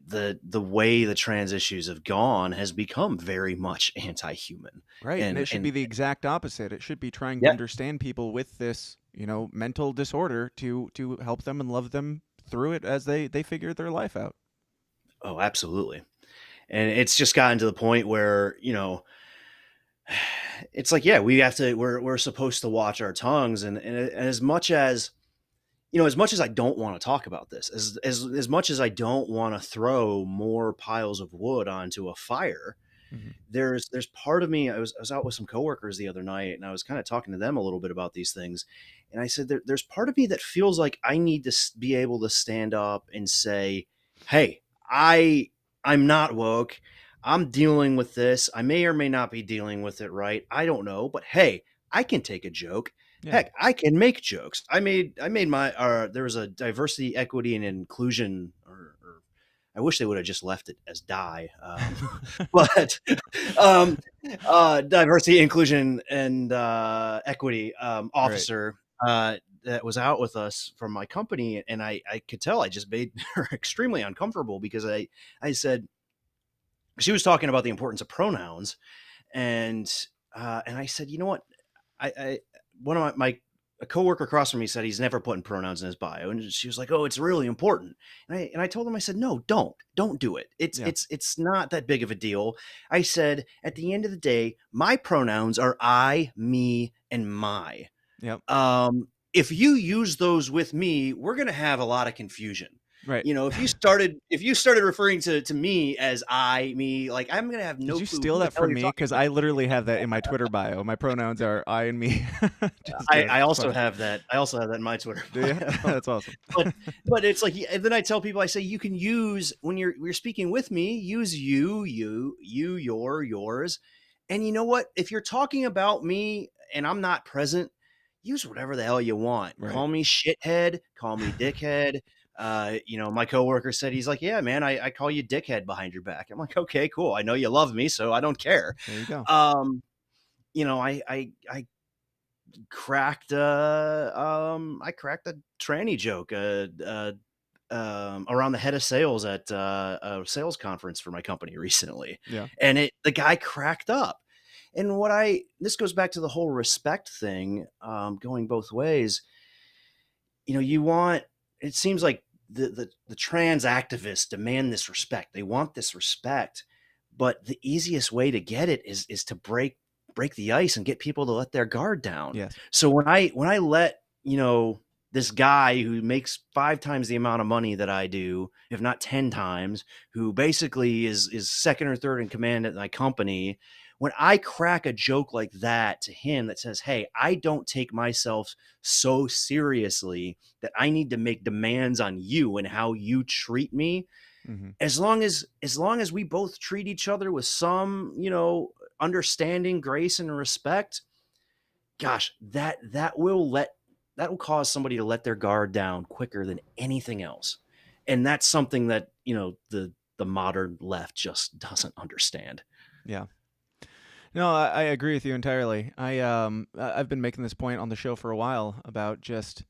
the way the trans issues have gone has become very much anti-human. Right. And it should be the exact opposite. It should be trying to understand people with this, mental disorder to help them and love them through it as they figure their life out. Oh, absolutely. And it's just gotten to the point where, it's like, yeah, we're supposed to watch our tongues. And as much as, as much as I don't want to talk about this, as much as I don't want to throw more piles of wood onto a fire, mm-hmm. there's part of me, I was out with some coworkers the other night, and I was kind of talking to them a little bit about these things. And I said, there's part of me that feels like I need to be able to stand up and say, hey, I'm not woke. I'm dealing with this. I may or may not be dealing with it right. I don't know. But hey, I can take a joke. Yeah. Heck, I can make jokes. I made my, there was a diversity, equity, and inclusion, or I wish they would have just left it as DIE. But diversity, inclusion, and equity officer. Right. that was out with us from my company, and I could tell I just made her extremely uncomfortable because I said, she was talking about the importance of pronouns, and I said, you know what, I one of my a coworker across from me said he's never putting pronouns in his bio, and she was like, "Oh, it's really important." And I told him, I said, "No, don't do it. It's not that big of a deal." I said, at the end of the day, my pronouns are I, me, and my. Yep. If you use those with me, we're gonna have a lot of confusion. Right. You know, if you started referring to me as I, me, like I'm gonna have no Did you clue steal who the that hell from you're me? talking Because about. I literally have that in my Twitter bio. My pronouns are I and me. Just, I also fun. have that. I also have that in my Twitter Do you? bio. That's awesome. But it's like, and then I tell people, I say, you can use, when you're speaking with me, use you, your, yours. And you know what? If you're talking about me and I'm not present, use whatever the hell you want. Right. Call me shithead, call me dickhead. You know, my coworker said, he's like, yeah, man, I call you dickhead behind your back. I'm like, okay, cool. I know you love me, so I don't care. There you go. You know, I cracked a tranny joke around the head of sales at a sales conference for my company recently. Yeah. And the guy cracked up. And this goes back to the whole respect thing, going both ways. You know, it seems like the trans activists demand this respect. They want this respect, but the easiest way to get it is to break the ice and get people to let their guard down. Yes. So when I let, you know, this guy who makes 5 times the amount of money that I do, if not 10 times, who basically is second or third in command at my company, when I crack a joke like that to him that says, hey, I don't take myself so seriously that I need to make demands on you and how you treat me. Mm-hmm. As long as we both treat each other with some, you know, understanding, grace, and respect, gosh, that will cause somebody to let their guard down quicker than anything else. And that's something that, you know, the modern left just doesn't understand. Yeah. No, I agree with you entirely. I've been making this point on the show for a while about just,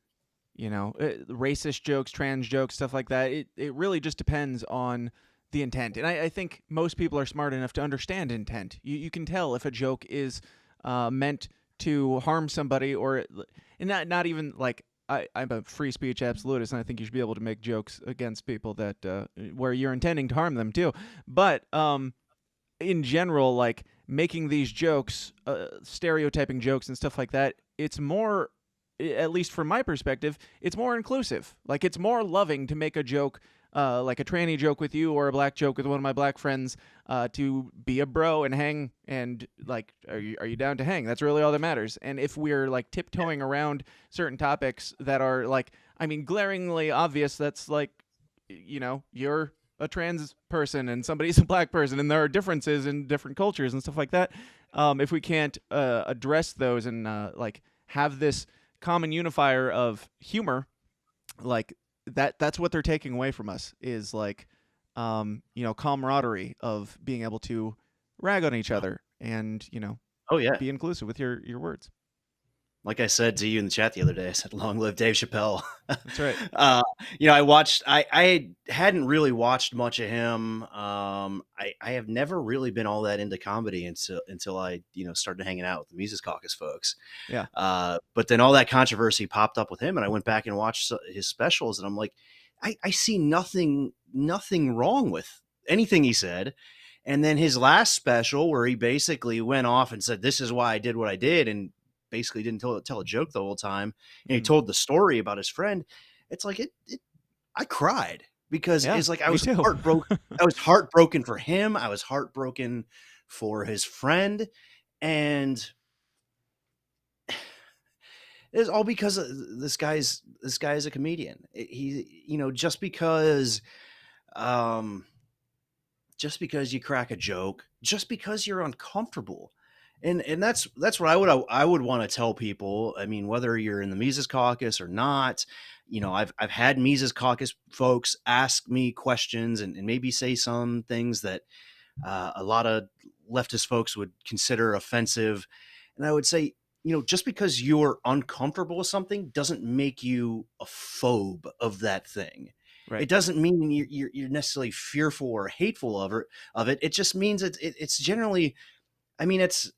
you know, racist jokes, trans jokes, stuff like that. It really just depends on the intent. And I think most people are smart enough to understand intent. You can tell if a joke is meant to harm somebody, and not even like, I'm a free speech absolutist, and I think you should be able to make jokes against people that where you're intending to harm them too. But in general, like making these jokes, stereotyping jokes and stuff like that, it's more, at least from my perspective, it's more inclusive. Like it's more loving to make a joke, like a tranny joke with you or a black joke with one of my black friends, to be a bro and hang, and like, are you down to hang? That's really all that matters. And if we're like tiptoeing around certain topics that are like, I mean, glaringly obvious, that's like, you know, you're a trans person and somebody's a black person, and there are differences in different cultures and stuff like that. If we can't address those and like have this common unifier of humor, like that's what they're taking away from us, is like, you know, camaraderie of being able to rag on each other and, you know, Oh yeah. be inclusive with your words. Like I said to you in the chat the other day, I said, long live Dave Chappelle. That's right. You know, I hadn't really watched much of him. I have never really been all that into comedy until I, you know, started hanging out with the Mises Caucus folks. Yeah. But then all that controversy popped up with him, and I went back and watched his specials, and I'm like, I see nothing wrong with anything he said. And then his last special, where he basically went off and said, this is why I did what I did, and basically didn't tell a joke the whole time, and he told the story about his friend. It's like I cried because it's like I was heartbroken. I was heartbroken for him. I was heartbroken for his friend, and it's all because of this guy's a comedian. He, you know, just because you crack a joke, just because you're uncomfortable. And that's what I would want to tell people. I mean, whether you're in the Mises Caucus or not, you know, I've had Mises Caucus folks ask me questions and maybe say some things that a lot of leftist folks would consider offensive. And I would say, just because you're uncomfortable with something doesn't make you a phobe of that thing. Right. It doesn't mean you're necessarily fearful or hateful of it. It just means it's generally, I mean, it's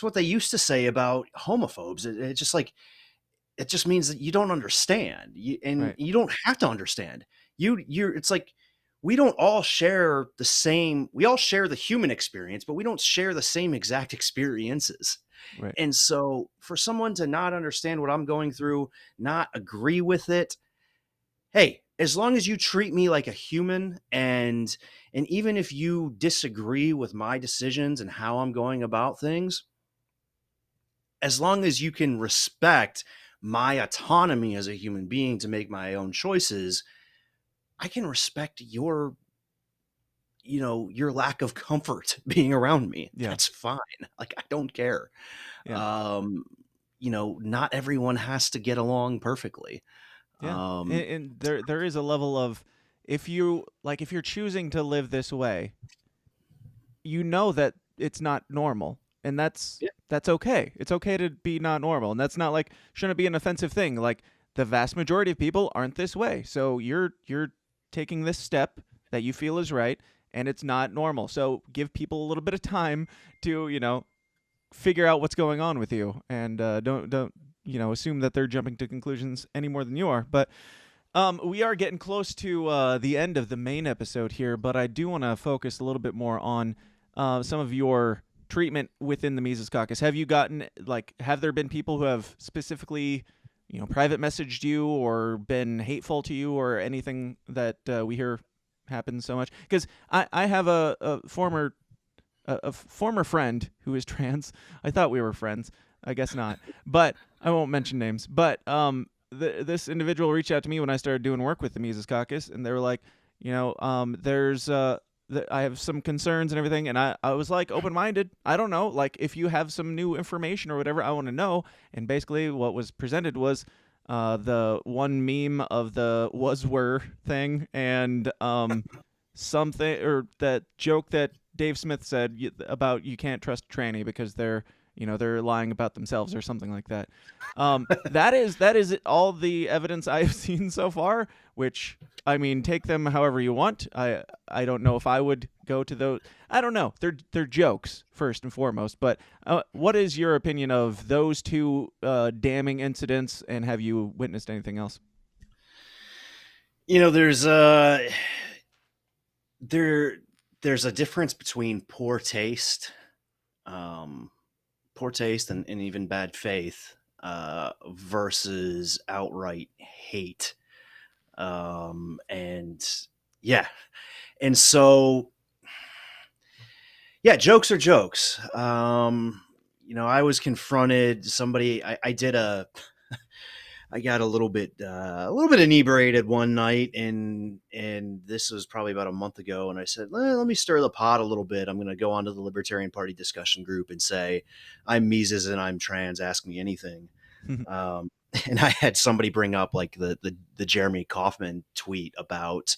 what they used to say about homophobes. It's just like, it just means that you don't understand, and you don't have to understand. It's like, we don't all share the same. We all share the human experience, but we don't share the same exact experiences. Right. And so for someone to not understand what I'm going through, not agree with it, hey, as long as you treat me like a human, and even if you disagree with my decisions and how I'm going about things, as long as you can respect my autonomy as a human being to make my own choices, I can respect your lack of comfort being around me. Yeah. That's fine. Like, I don't care. Yeah. Not everyone has to get along perfectly. Yeah. And there is a level of, if you're choosing to live this way, that it's not normal, and that's okay. It's okay to be not normal, and that's not like, shouldn't be an offensive thing. Like, the vast majority of people aren't this way, so you're taking this step that you feel is right, and it's not normal. So give people a little bit of time to figure out what's going on with you, and don't assume that they're jumping to conclusions any more than you are. But we are getting close to the end of the main episode here, but I do want to focus a little bit more on some of your treatment within the Mises Caucus. Have you gotten, have there been people who have specifically private messaged you or been hateful to you, or anything that we hear happens so much? Because I have a former friend who is trans. I thought we were friends. I guess not. But I won't mention names. But this individual reached out to me when I started doing work with the Mises Caucus, and they were like, there's I have some concerns and everything, and I was like, open-minded. I don't know, like, if you have some new information or whatever, I want to know. And basically what was presented was the one meme of the was-were thing, and something, or that joke that Dave Smith said about you can't trust a tranny because they're lying about themselves or something like that. That is all the evidence I've seen so far, which, I mean, take them however you want. I don't know if I would go to those. I don't know. They're jokes first and foremost. But what is your opinion of those two damning incidents, and have you witnessed anything else? There's a difference between poor taste and even bad faith versus outright hate. And so, jokes are jokes. I was confronted, I got a little bit inebriated one night, and this was probably about a month ago. And I said, let me stir the pot a little bit. I'm going to go onto the Libertarian Party discussion group and say, I'm Mises and I'm trans. Ask me anything. And I had somebody bring up like the Jeremy Kaufman tweet about,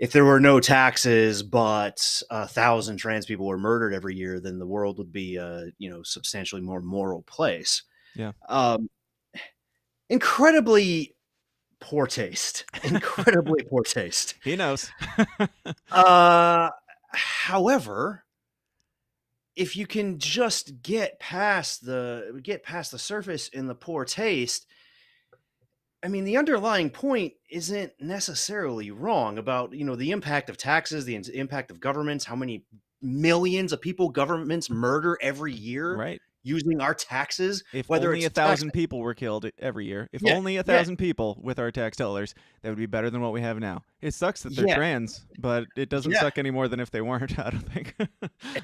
if there were no taxes, but 1,000 trans people were murdered every year, then the world would be a substantially more moral place. Yeah. Incredibly poor taste. Incredibly poor taste. He knows. However, if you can just get past the surface in the poor taste, I mean, the underlying point isn't necessarily wrong about, the impact of taxes, the impact of governments, how many millions of people governments murder every year, Right. using our taxes. If whether only it's 1,000 people were killed every year, if only 1,000 people with our tax dollars, that would be better than what we have now. It sucks that they're trans, but it doesn't suck any more than if they weren't, I don't think.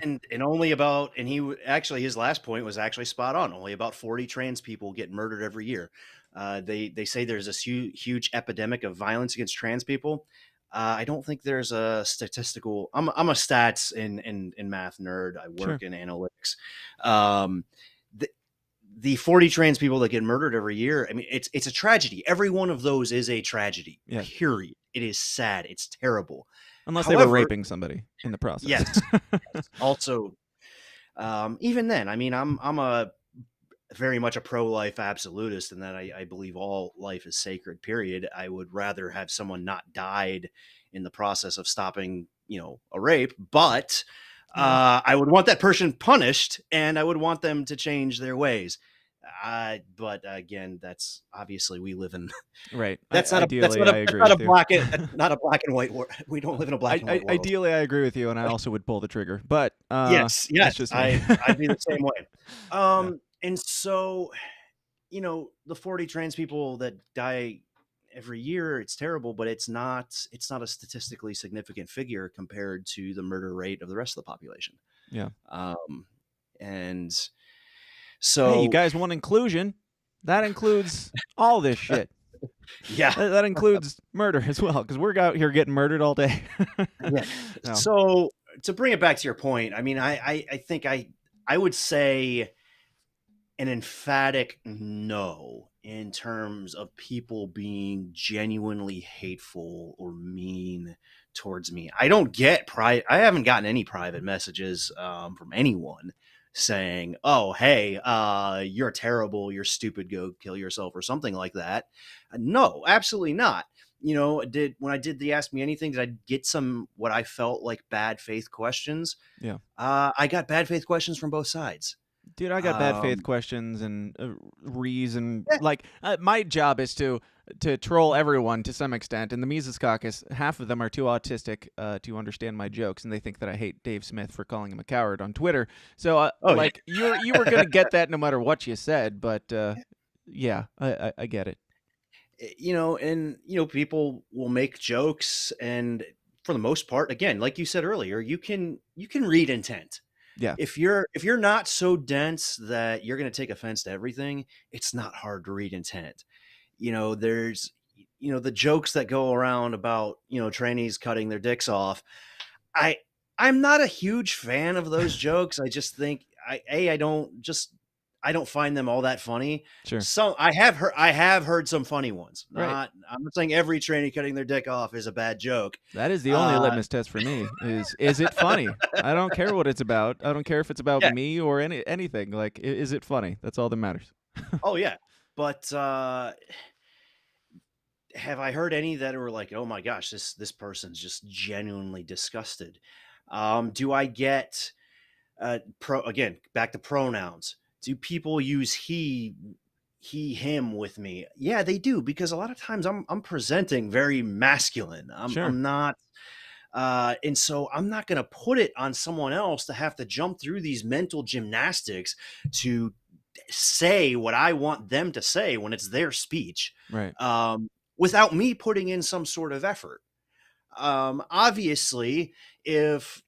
and only about, and his last point was actually spot on. Only about 40 trans people get murdered every year. They say there's this huge epidemic of violence against trans people. I don't think there's a statistical. I'm a stats and math nerd. I work in analytics. The 40 trans people that get murdered every year, I mean, it's a tragedy. Every one of those is a tragedy. Yeah. Period. It is sad. It's terrible. Unless they were raping somebody in the process. Yes. Also, Even then, I mean, I'm a very much a pro-life absolutist in that I believe all life is sacred, period. I would rather have someone not died in the process of stopping, a rape, but I would want that person punished, and I would want them to change their ways. But again, that's obviously we live in. Right. That's Ideally, I agree not a with you. that's not a black and white world. We don't live in a black and white world. Ideally, I agree with you, and I also would pull the trigger. But Yes, that's just me. I'd be the same way. Yeah. And so, the 40 trans people that die every year, it's terrible, but it's not a statistically significant figure compared to the murder rate of the rest of the population. Yeah. And Hey, so you guys want inclusion? That includes all this shit. yeah. That includes murder as well, because we're out here getting murdered all day. Yeah. No. So to bring it back to your point, I mean, I think I would say an emphatic no in terms of people being genuinely hateful or mean towards me. I don't get I haven't gotten any private messages from anyone saying, "Oh, hey, you're terrible, you're stupid, go kill yourself," or something like that. No, absolutely not. When I did the Ask Me Anything, did I get some what I felt like bad faith questions? Yeah. I got bad faith questions from both sides. Dude, I got bad faith questions and reason. Yeah. Like, my job is to troll everyone to some extent. And the Mises Caucus, half of them are too autistic to understand my jokes, and they think that I hate Dave Smith for calling him a coward on Twitter. So, you were gonna get that no matter what you said. But yeah, I get it. People will make jokes, and for the most part, again, like you said earlier, you can read intent. Yeah. If you're not so dense that you're going to take offense to everything, it's not hard to read intent. There's the jokes that go around about trainees cutting their dicks off. I'm not a huge fan of those jokes. I just think I don't find them all that funny. Sure. So I have heard some funny ones. Right. I'm not saying every trainee cutting their dick off is a bad joke. That is the only litmus test for me. Is it funny? I don't care what it's about. I don't care if it's about me or anything. Like, is it funny? That's all that matters. Oh yeah, but have I heard any that were like, oh my gosh, this person's just genuinely disgusted? Do I get again, back to pronouns? Do people use he, him with me? Yeah, they do, because a lot of times I'm presenting very masculine. I'm not, and so I'm not going to put it on someone else to have to jump through these mental gymnastics to say what I want them to say when it's their speech, Right. without me putting in some sort of effort. Obviously, if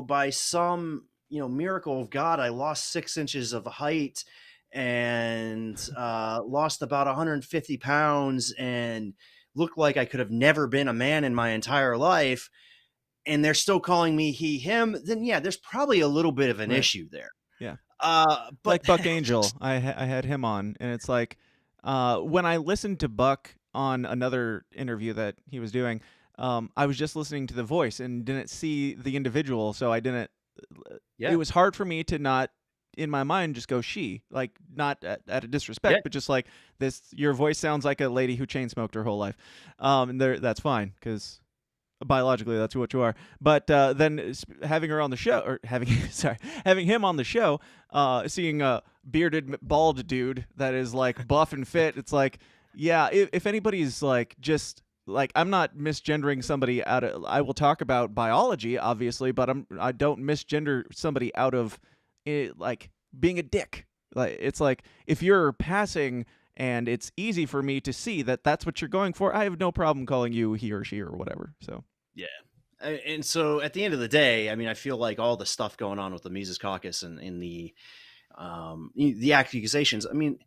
by some miracle of God, I lost 6 inches of height and lost about 150 pounds and looked like I could have never been a man in my entire life, and they're still calling me he, him, then yeah, there's probably a little bit of an issue there. Yeah. But like Buck Angel, I had him on, and it's like when I listened to Buck on another interview that he was doing, I was just listening to the voice and didn't see the individual, so I didn't. Yeah. It was hard for me to not, in my mind, just go she, like not at a disrespect, but just like this. Your voice sounds like a lady who chain smoked her whole life, and that's fine because biologically that's what you are. But then having her on the show, or having him on the show, seeing a bearded bald dude that is like buff and fit, it's like, yeah, if anybody's like just. Like, I'm not misgendering somebody out of. I will talk about biology, obviously, but I don't misgender somebody out of it, like being a dick. Like, it's like if you're passing and it's easy for me to see that that's what you're going for, I have no problem calling you he or she or whatever. So yeah. And so at the end of the day, I mean, I feel like all the stuff going on with the Mises Caucus and in the accusations. I mean,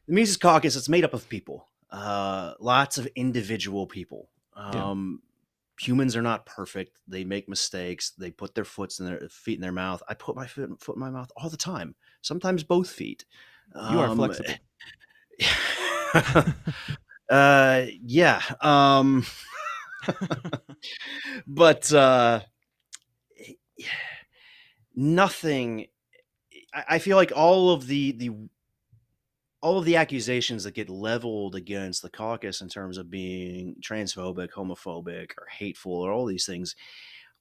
the Mises Caucus, it's made up of people. Lots of individual people. Humans are not perfect. They make mistakes. They put their feet in their mouth. I put my foot in my mouth all the time. Sometimes both feet. You are flexible. Yeah. But nothing I feel like all of the accusations that get leveled against the caucus in terms of being transphobic, homophobic, or hateful, or all these things,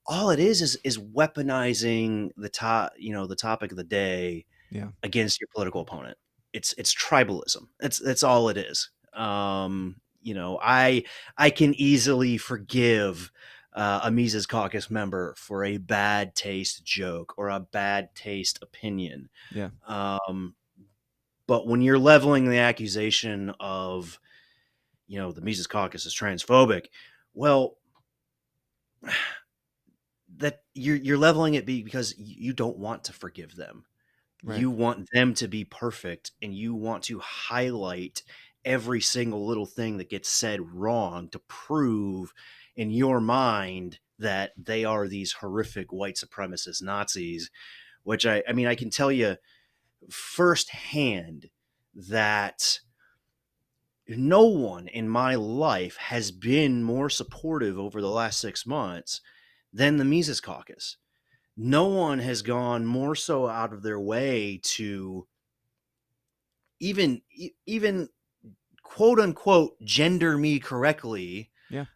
all it is weaponizing the topic of the day Yeah. against your political opponent. It's tribalism. That's all it is. I can easily forgive a Mises Caucus member for a bad taste joke or a bad taste opinion. Yeah. But when you're leveling the accusation of, the Mises Caucus is transphobic, well, that you're leveling it because you don't want to forgive them. Right. You want them to be perfect, and you want to highlight every single little thing that gets said wrong to prove in your mind that they are these horrific white supremacist Nazis, which I mean, I can tell you firsthand that no one in my life has been more supportive over the last 6 months than the Mises Caucus. No one has gone more so out of their way to even quote unquote gender me correctly. Yeah.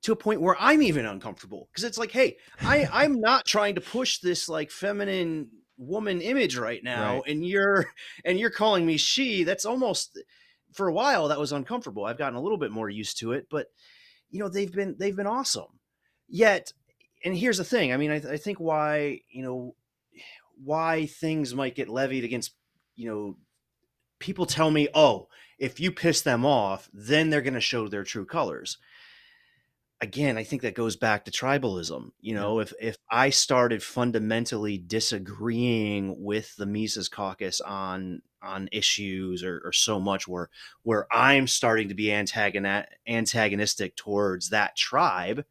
To a point where I'm even uncomfortable, because it's like, hey, I'm not trying to push this like feminine woman image right now, Right. and you're calling me she. That's almost, for a while that was uncomfortable. I've gotten a little bit more used to it, but they've been awesome. Yet, and here's the thing. I mean, I think why things might get levied against, people tell me, oh, if you piss them off, then they're going to show their true colors. Again, I think that goes back to tribalism. If I started fundamentally disagreeing with the Mises Caucus on issues or so much where I'm starting to be antagonistic towards that tribe,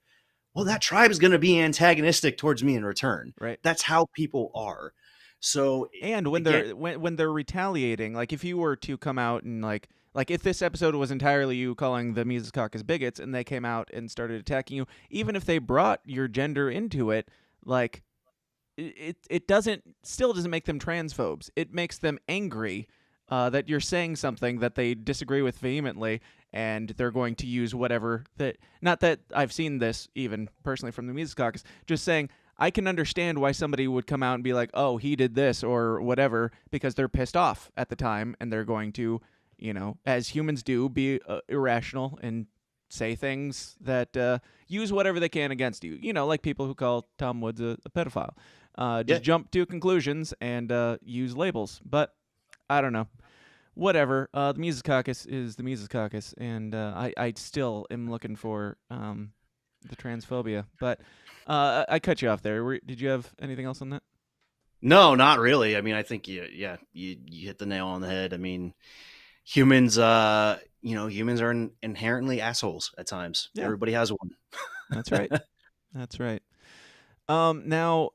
well, that tribe is going to be antagonistic towards me in return. Right. That's how people are. So, And when again, they're when they're retaliating, like if you were to come out and like if this episode was entirely you calling the Mises Caucus bigots, and they came out and started attacking you, even if they brought your gender into it, like it still doesn't make them transphobes. It makes them angry that you're saying something that they disagree with vehemently, and they're going to use whatever that. Not that I've seen this even personally from the Mises Caucus, just saying I can understand why somebody would come out and be like, oh, he did this or whatever, because they're pissed off at the time, and they're going to, as humans do, be irrational and say things that use whatever they can against you. Like people who call Tom Woods a pedophile. Just jump to conclusions and use labels. But I don't know. Whatever. The Mises Caucus is the Mises Caucus, and I still am looking for the transphobia. But I cut you off there. Did you have anything else on that? No, not really. I mean, I think you hit the nail on the head. I mean, humans are inherently assholes at times. Yeah. Everybody has one. That's right. That's right. Now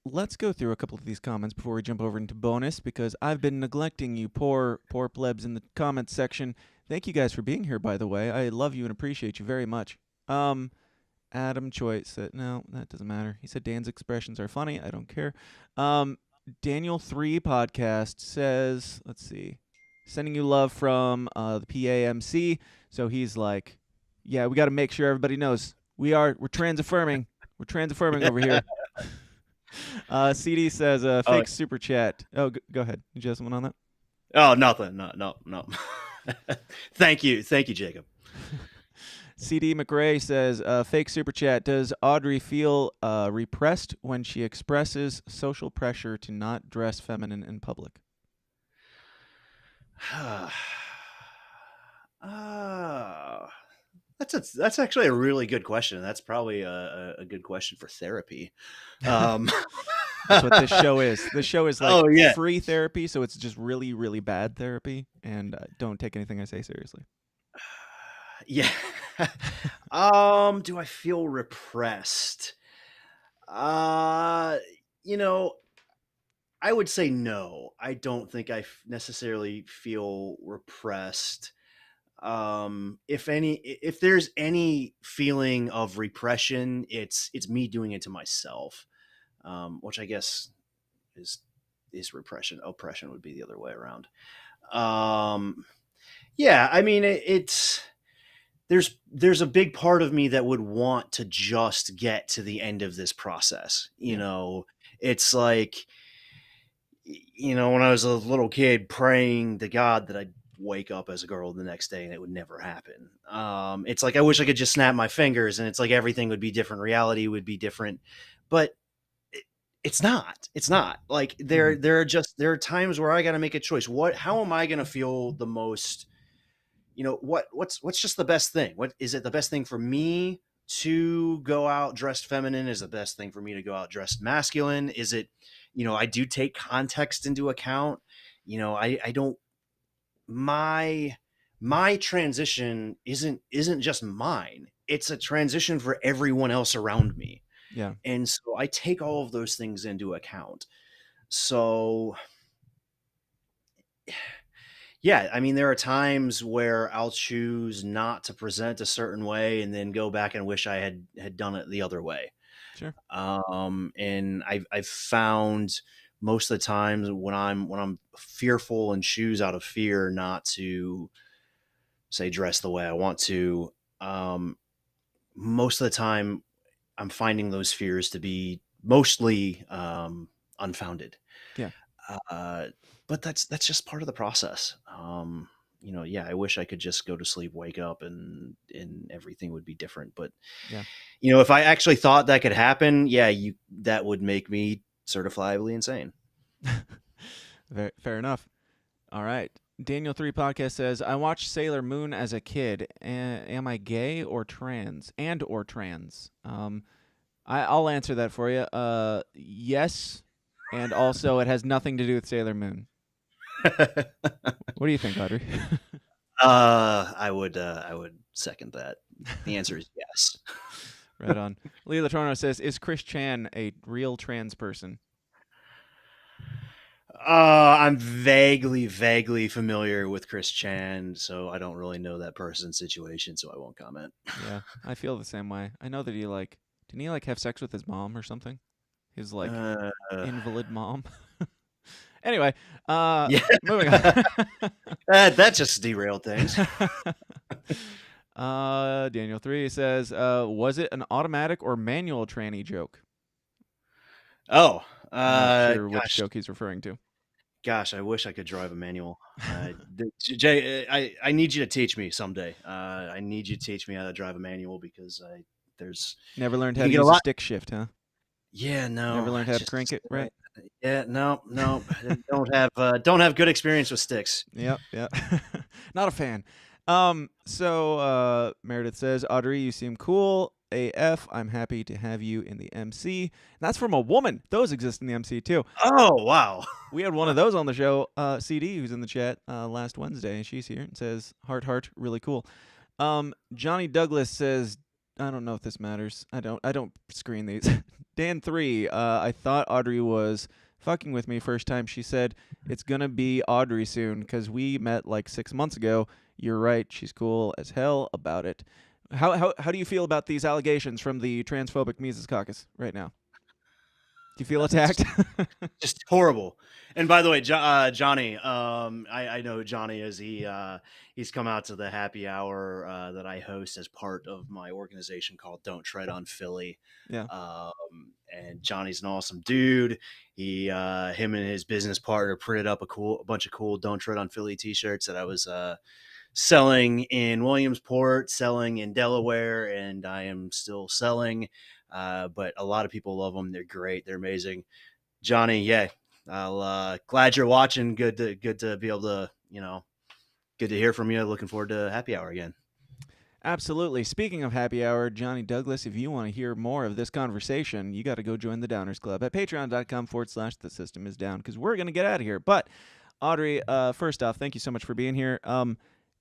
let's go through a couple of these comments before we jump over into bonus, because I've been neglecting you poor plebs in the comments section. Thank you guys for being here, by the way. I love you and appreciate you very much. Adam Choi said, no, that doesn't matter. He said Dan's expressions are funny. I don't care. Daniel 3 podcast says, let's see, sending you love from the PAMC. So he's like, yeah, we got to make sure everybody knows we're trans affirming. We're trans affirming over here. CD says, fake super chat. Oh, go ahead. Did you have someone on that? Oh, nothing. No. Thank you, Jacob. CD McRae says, fake super chat. Does Audrey feel repressed when she expresses social pressure to not dress feminine in public? That's actually a really good question. That's probably a good question for therapy. That's what this show is. This show is like free therapy, so it's just really, really bad therapy, and don't take anything I say seriously. Yeah. Do I feel repressed? I would say no. I don't think I necessarily feel repressed. If there's any feeling of repression, it's me doing it to myself, which I guess is is repression. Oppression would be the other way around. Yeah, I mean, it's there's a big part of me that would want to just get to the end of this process. You know, it's like, you know, when I was a little kid praying to God that I'd wake up as a girl the next day, and it would never happen. It's like, I wish I could just snap my fingers and it's like everything would be different. Reality would be different, but it's not. It's not. Like there are times where I got to make a choice. How am I going to feel the most? You know, what's just the best thing? What is it? The best thing for me to go out dressed feminine? Is the best thing for me to go out dressed masculine? Is it, you know, I do take context into account. You know, I don't, my transition isn't just mine. It's a transition for everyone else around me. Yeah. And so I take all of those things into account. So yeah, I mean, there are times where I'll choose not to present a certain way and then go back and wish I had done it the other way. Sure. And I've found most of the times when I'm fearful and choose out of fear not to say dress the way I want to, most of the time I'm finding those fears to be mostly unfounded. Yeah. But that's just part of the process. You know, yeah, I wish I could just go to sleep, wake up, and everything would be different. But yeah, you know, if I actually thought that could happen, yeah, that would make me certifiably insane. Fair enough. All right. Daniel 3 podcast says, I watched Sailor Moon as a kid. Am I gay or trans? I'll answer that for you. Yes. And also, it has nothing to do with Sailor Moon. What do you think, Audrey? I would second that. The answer is yes. Right on. Leah Latrono says, is Chris Chan a real trans person? I'm vaguely familiar with Chris Chan, so I don't really know that person's situation, so I won't comment. Yeah, I feel the same way. I know that didn't he have sex with his mom or something? His invalid mom. Anyway, yeah. Moving on. That just derailed things. Daniel 3 says, was it an automatic or manual tranny joke? Oh, I'm not sure which joke he's referring to. Gosh, I wish I could drive a manual. Jay, I need you to teach me someday. I need you to teach me how to drive a manual because there's never learned how to use a stick shift, huh? Yeah, no. Never learned how to crank it, right? Yeah, no. Don't have good experience with sticks. Yep. Not a fan. So Meredith says, Audrey, you seem cool AF. I'm happy to have you in the MC. And that's from a woman. Those exist in the MC too. Oh, wow. We had one of those on the show, CD, who's in the chat last Wednesday, and she's here and says, heart, really cool. Johnny Douglas says, I don't know if this matters. I don't screen these. Dan 3, I thought Audrey was fucking with me first time. She said, it's going to be Audrey soon because we met like 6 months ago. You're right. She's cool as hell about it. How do you feel about these allegations from the transphobic Mises Caucus right now? Do you feel attacked? Just horrible. And by the way, Johnny, I know who Johnny is. He's come out to the happy hour that I host as part of my organization called Don't Tread on Philly. Yeah. And Johnny's an awesome dude. Him and his business partner printed up a bunch of cool Don't Tread on Philly t-shirts that I was selling in Williamsport, selling in Delaware, and I am still selling. But a lot of people love them. They're great. They're amazing. Johnny, yeah, I'll glad you're watching. Good to be able to, good to hear from you. Looking forward to happy hour again. Absolutely. Speaking of happy hour, Johnny Douglas, if you want to hear more of this conversation, you got to go join the Downers Club at patreon.com/the system is down because we're going to get out of here. But Audrey, first off, thank you so much for being here.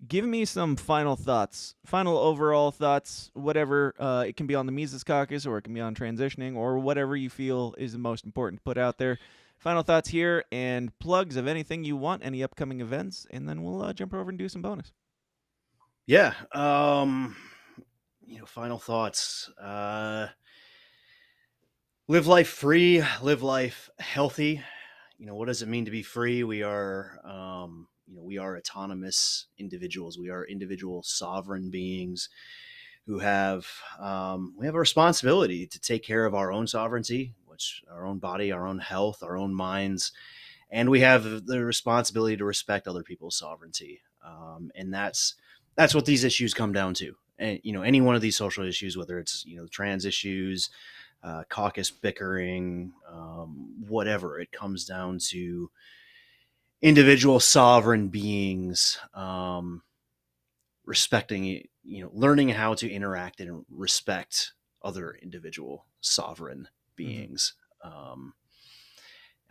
Give me some final thoughts, final overall thoughts, whatever. It can be on the Mises Caucus or it can be on transitioning or whatever you feel is the most important to put out there. Final thoughts here and plugs of anything you want, any upcoming events, and then we'll jump over and do some bonus. Yeah. Final thoughts. Live life free, live life healthy. what does it mean to be free? We are, we are autonomous individuals. We are individual sovereign beings who have, we have a responsibility to take care of our own sovereignty, which our own body, our own health, our own minds, and we have the responsibility to respect other people's sovereignty. And that's what these issues come down to. And, any one of these social issues, whether it's, trans issues, caucus bickering, whatever, it comes down to individual sovereign beings, respecting, learning how to interact and respect other individual sovereign beings.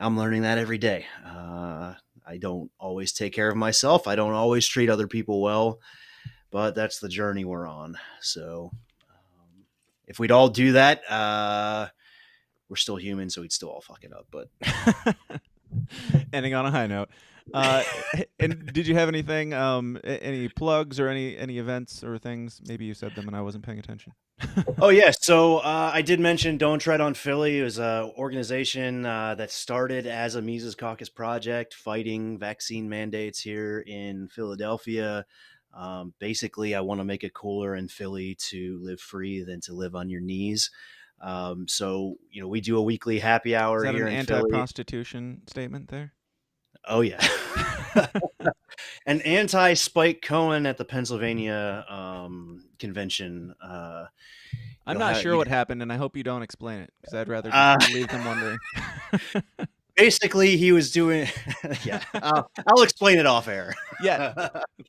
I'm learning that every day. I don't always take care of myself. I don't always treat other people well, but that's the journey we're on. So if we'd all do that, we're still human, so we'd still all fuck it up. But ending on a high note. And did you have anything, any plugs or any events or things? Maybe you said them and I wasn't paying attention. Oh, yeah. So I did mention Don't Tread on Philly. It was an organization that started as a Mises Caucus project fighting vaccine mandates here in Philadelphia. Basically, I want to make it cooler in Philly to live free than to live on your knees. So, we do a weekly happy hour Is that here an in Philly. anti-prostitution statement there? Oh, yeah. An anti-Spike Cohen at the Pennsylvania convention. I'm not sure what happened, and I hope you don't explain it, because I'd rather just leave them wondering. Basically, he was doing... yeah, I'll explain it off air. Yeah,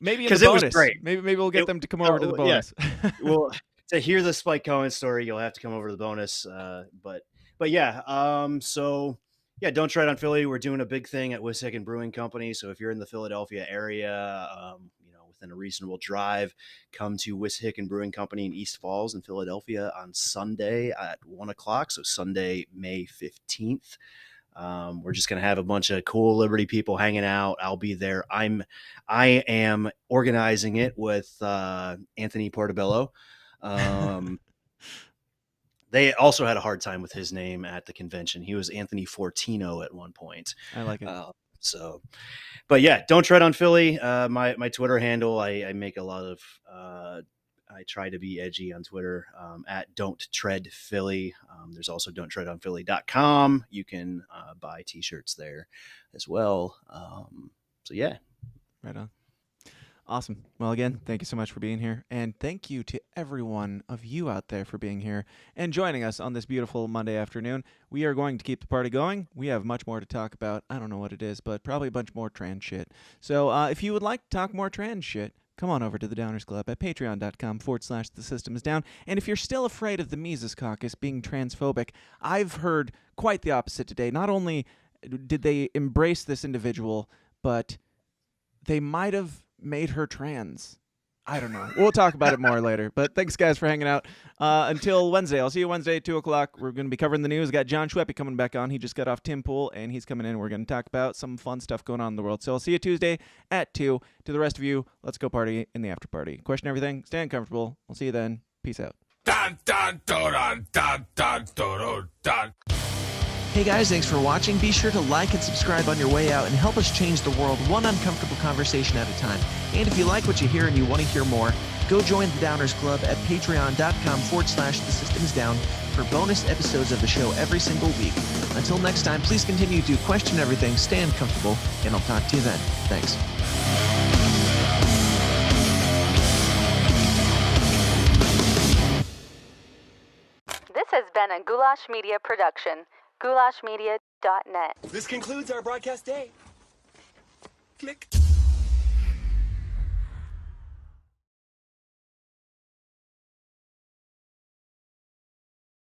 maybe in the Because bonus. it was great. Maybe we'll get them to come over to the bonus. Yeah. Well, to hear the Spike Cohen story, you'll have to come over to the bonus. But yeah, so... Yeah, Don't Tread on Philly. We're doing a big thing at Wissahickon Brewing Company. So if you're in the Philadelphia area, within a reasonable drive, come to Wissahickon Brewing Company in East Falls in Philadelphia on Sunday at 1:00. So Sunday, May 15th. We're just going to have a bunch of cool Liberty people hanging out. I'll be there. I am organizing it with Anthony Portobello. They also had a hard time with his name at the convention. He was Anthony Fortino at one point. I like it. But yeah, Don't Tread on Philly. My Twitter handle, I make a lot of, I try to be edgy on Twitter at Don't Tread Philly. There's also don'ttreadonphilly.com. You can buy t-shirts there as well. So yeah. Right on. Awesome. Well, again, thank you so much for being here. And thank you to every one of you out there for being here and joining us on this beautiful Monday afternoon. We are going to keep the party going. We have much more to talk about. I don't know what it is, but probably a bunch more trans shit. So if you would like to talk more trans shit, come on over to the Downers Club at patreon.com/thesystemsdown. And if you're still afraid of the Mises Caucus being transphobic, I've heard quite the opposite today. Not only did they embrace this individual, but they might have made her trans. I don't know. We'll talk about it more later. But thanks, guys, for hanging out. Until Wednesday. I'll see you Wednesday at 2 o'clock. We're going to be covering the news. Got John Schweppe coming back on. He just got off Tim Pool, and he's coming in. We're going to talk about some fun stuff going on in the world. So I'll see you Tuesday at 2. To the rest of you, let's go party in the after party. Question everything. Stay uncomfortable. We'll see you then. Peace out. Dun, dun, dun, dun, dun, dun, dun. Hey guys, thanks for watching. Be sure to like and subscribe on your way out and help us change the world one uncomfortable conversation at a time. And if you like what you hear and you want to hear more, go join the Downers Club at patreon.com/thesystemsdown for bonus episodes of the show every single week. Until next time, please continue to question everything, stay uncomfortable, and I'll talk to you then. Thanks. This has been a Goulash Media production. goulashmedia.net. This concludes our broadcast day. Click.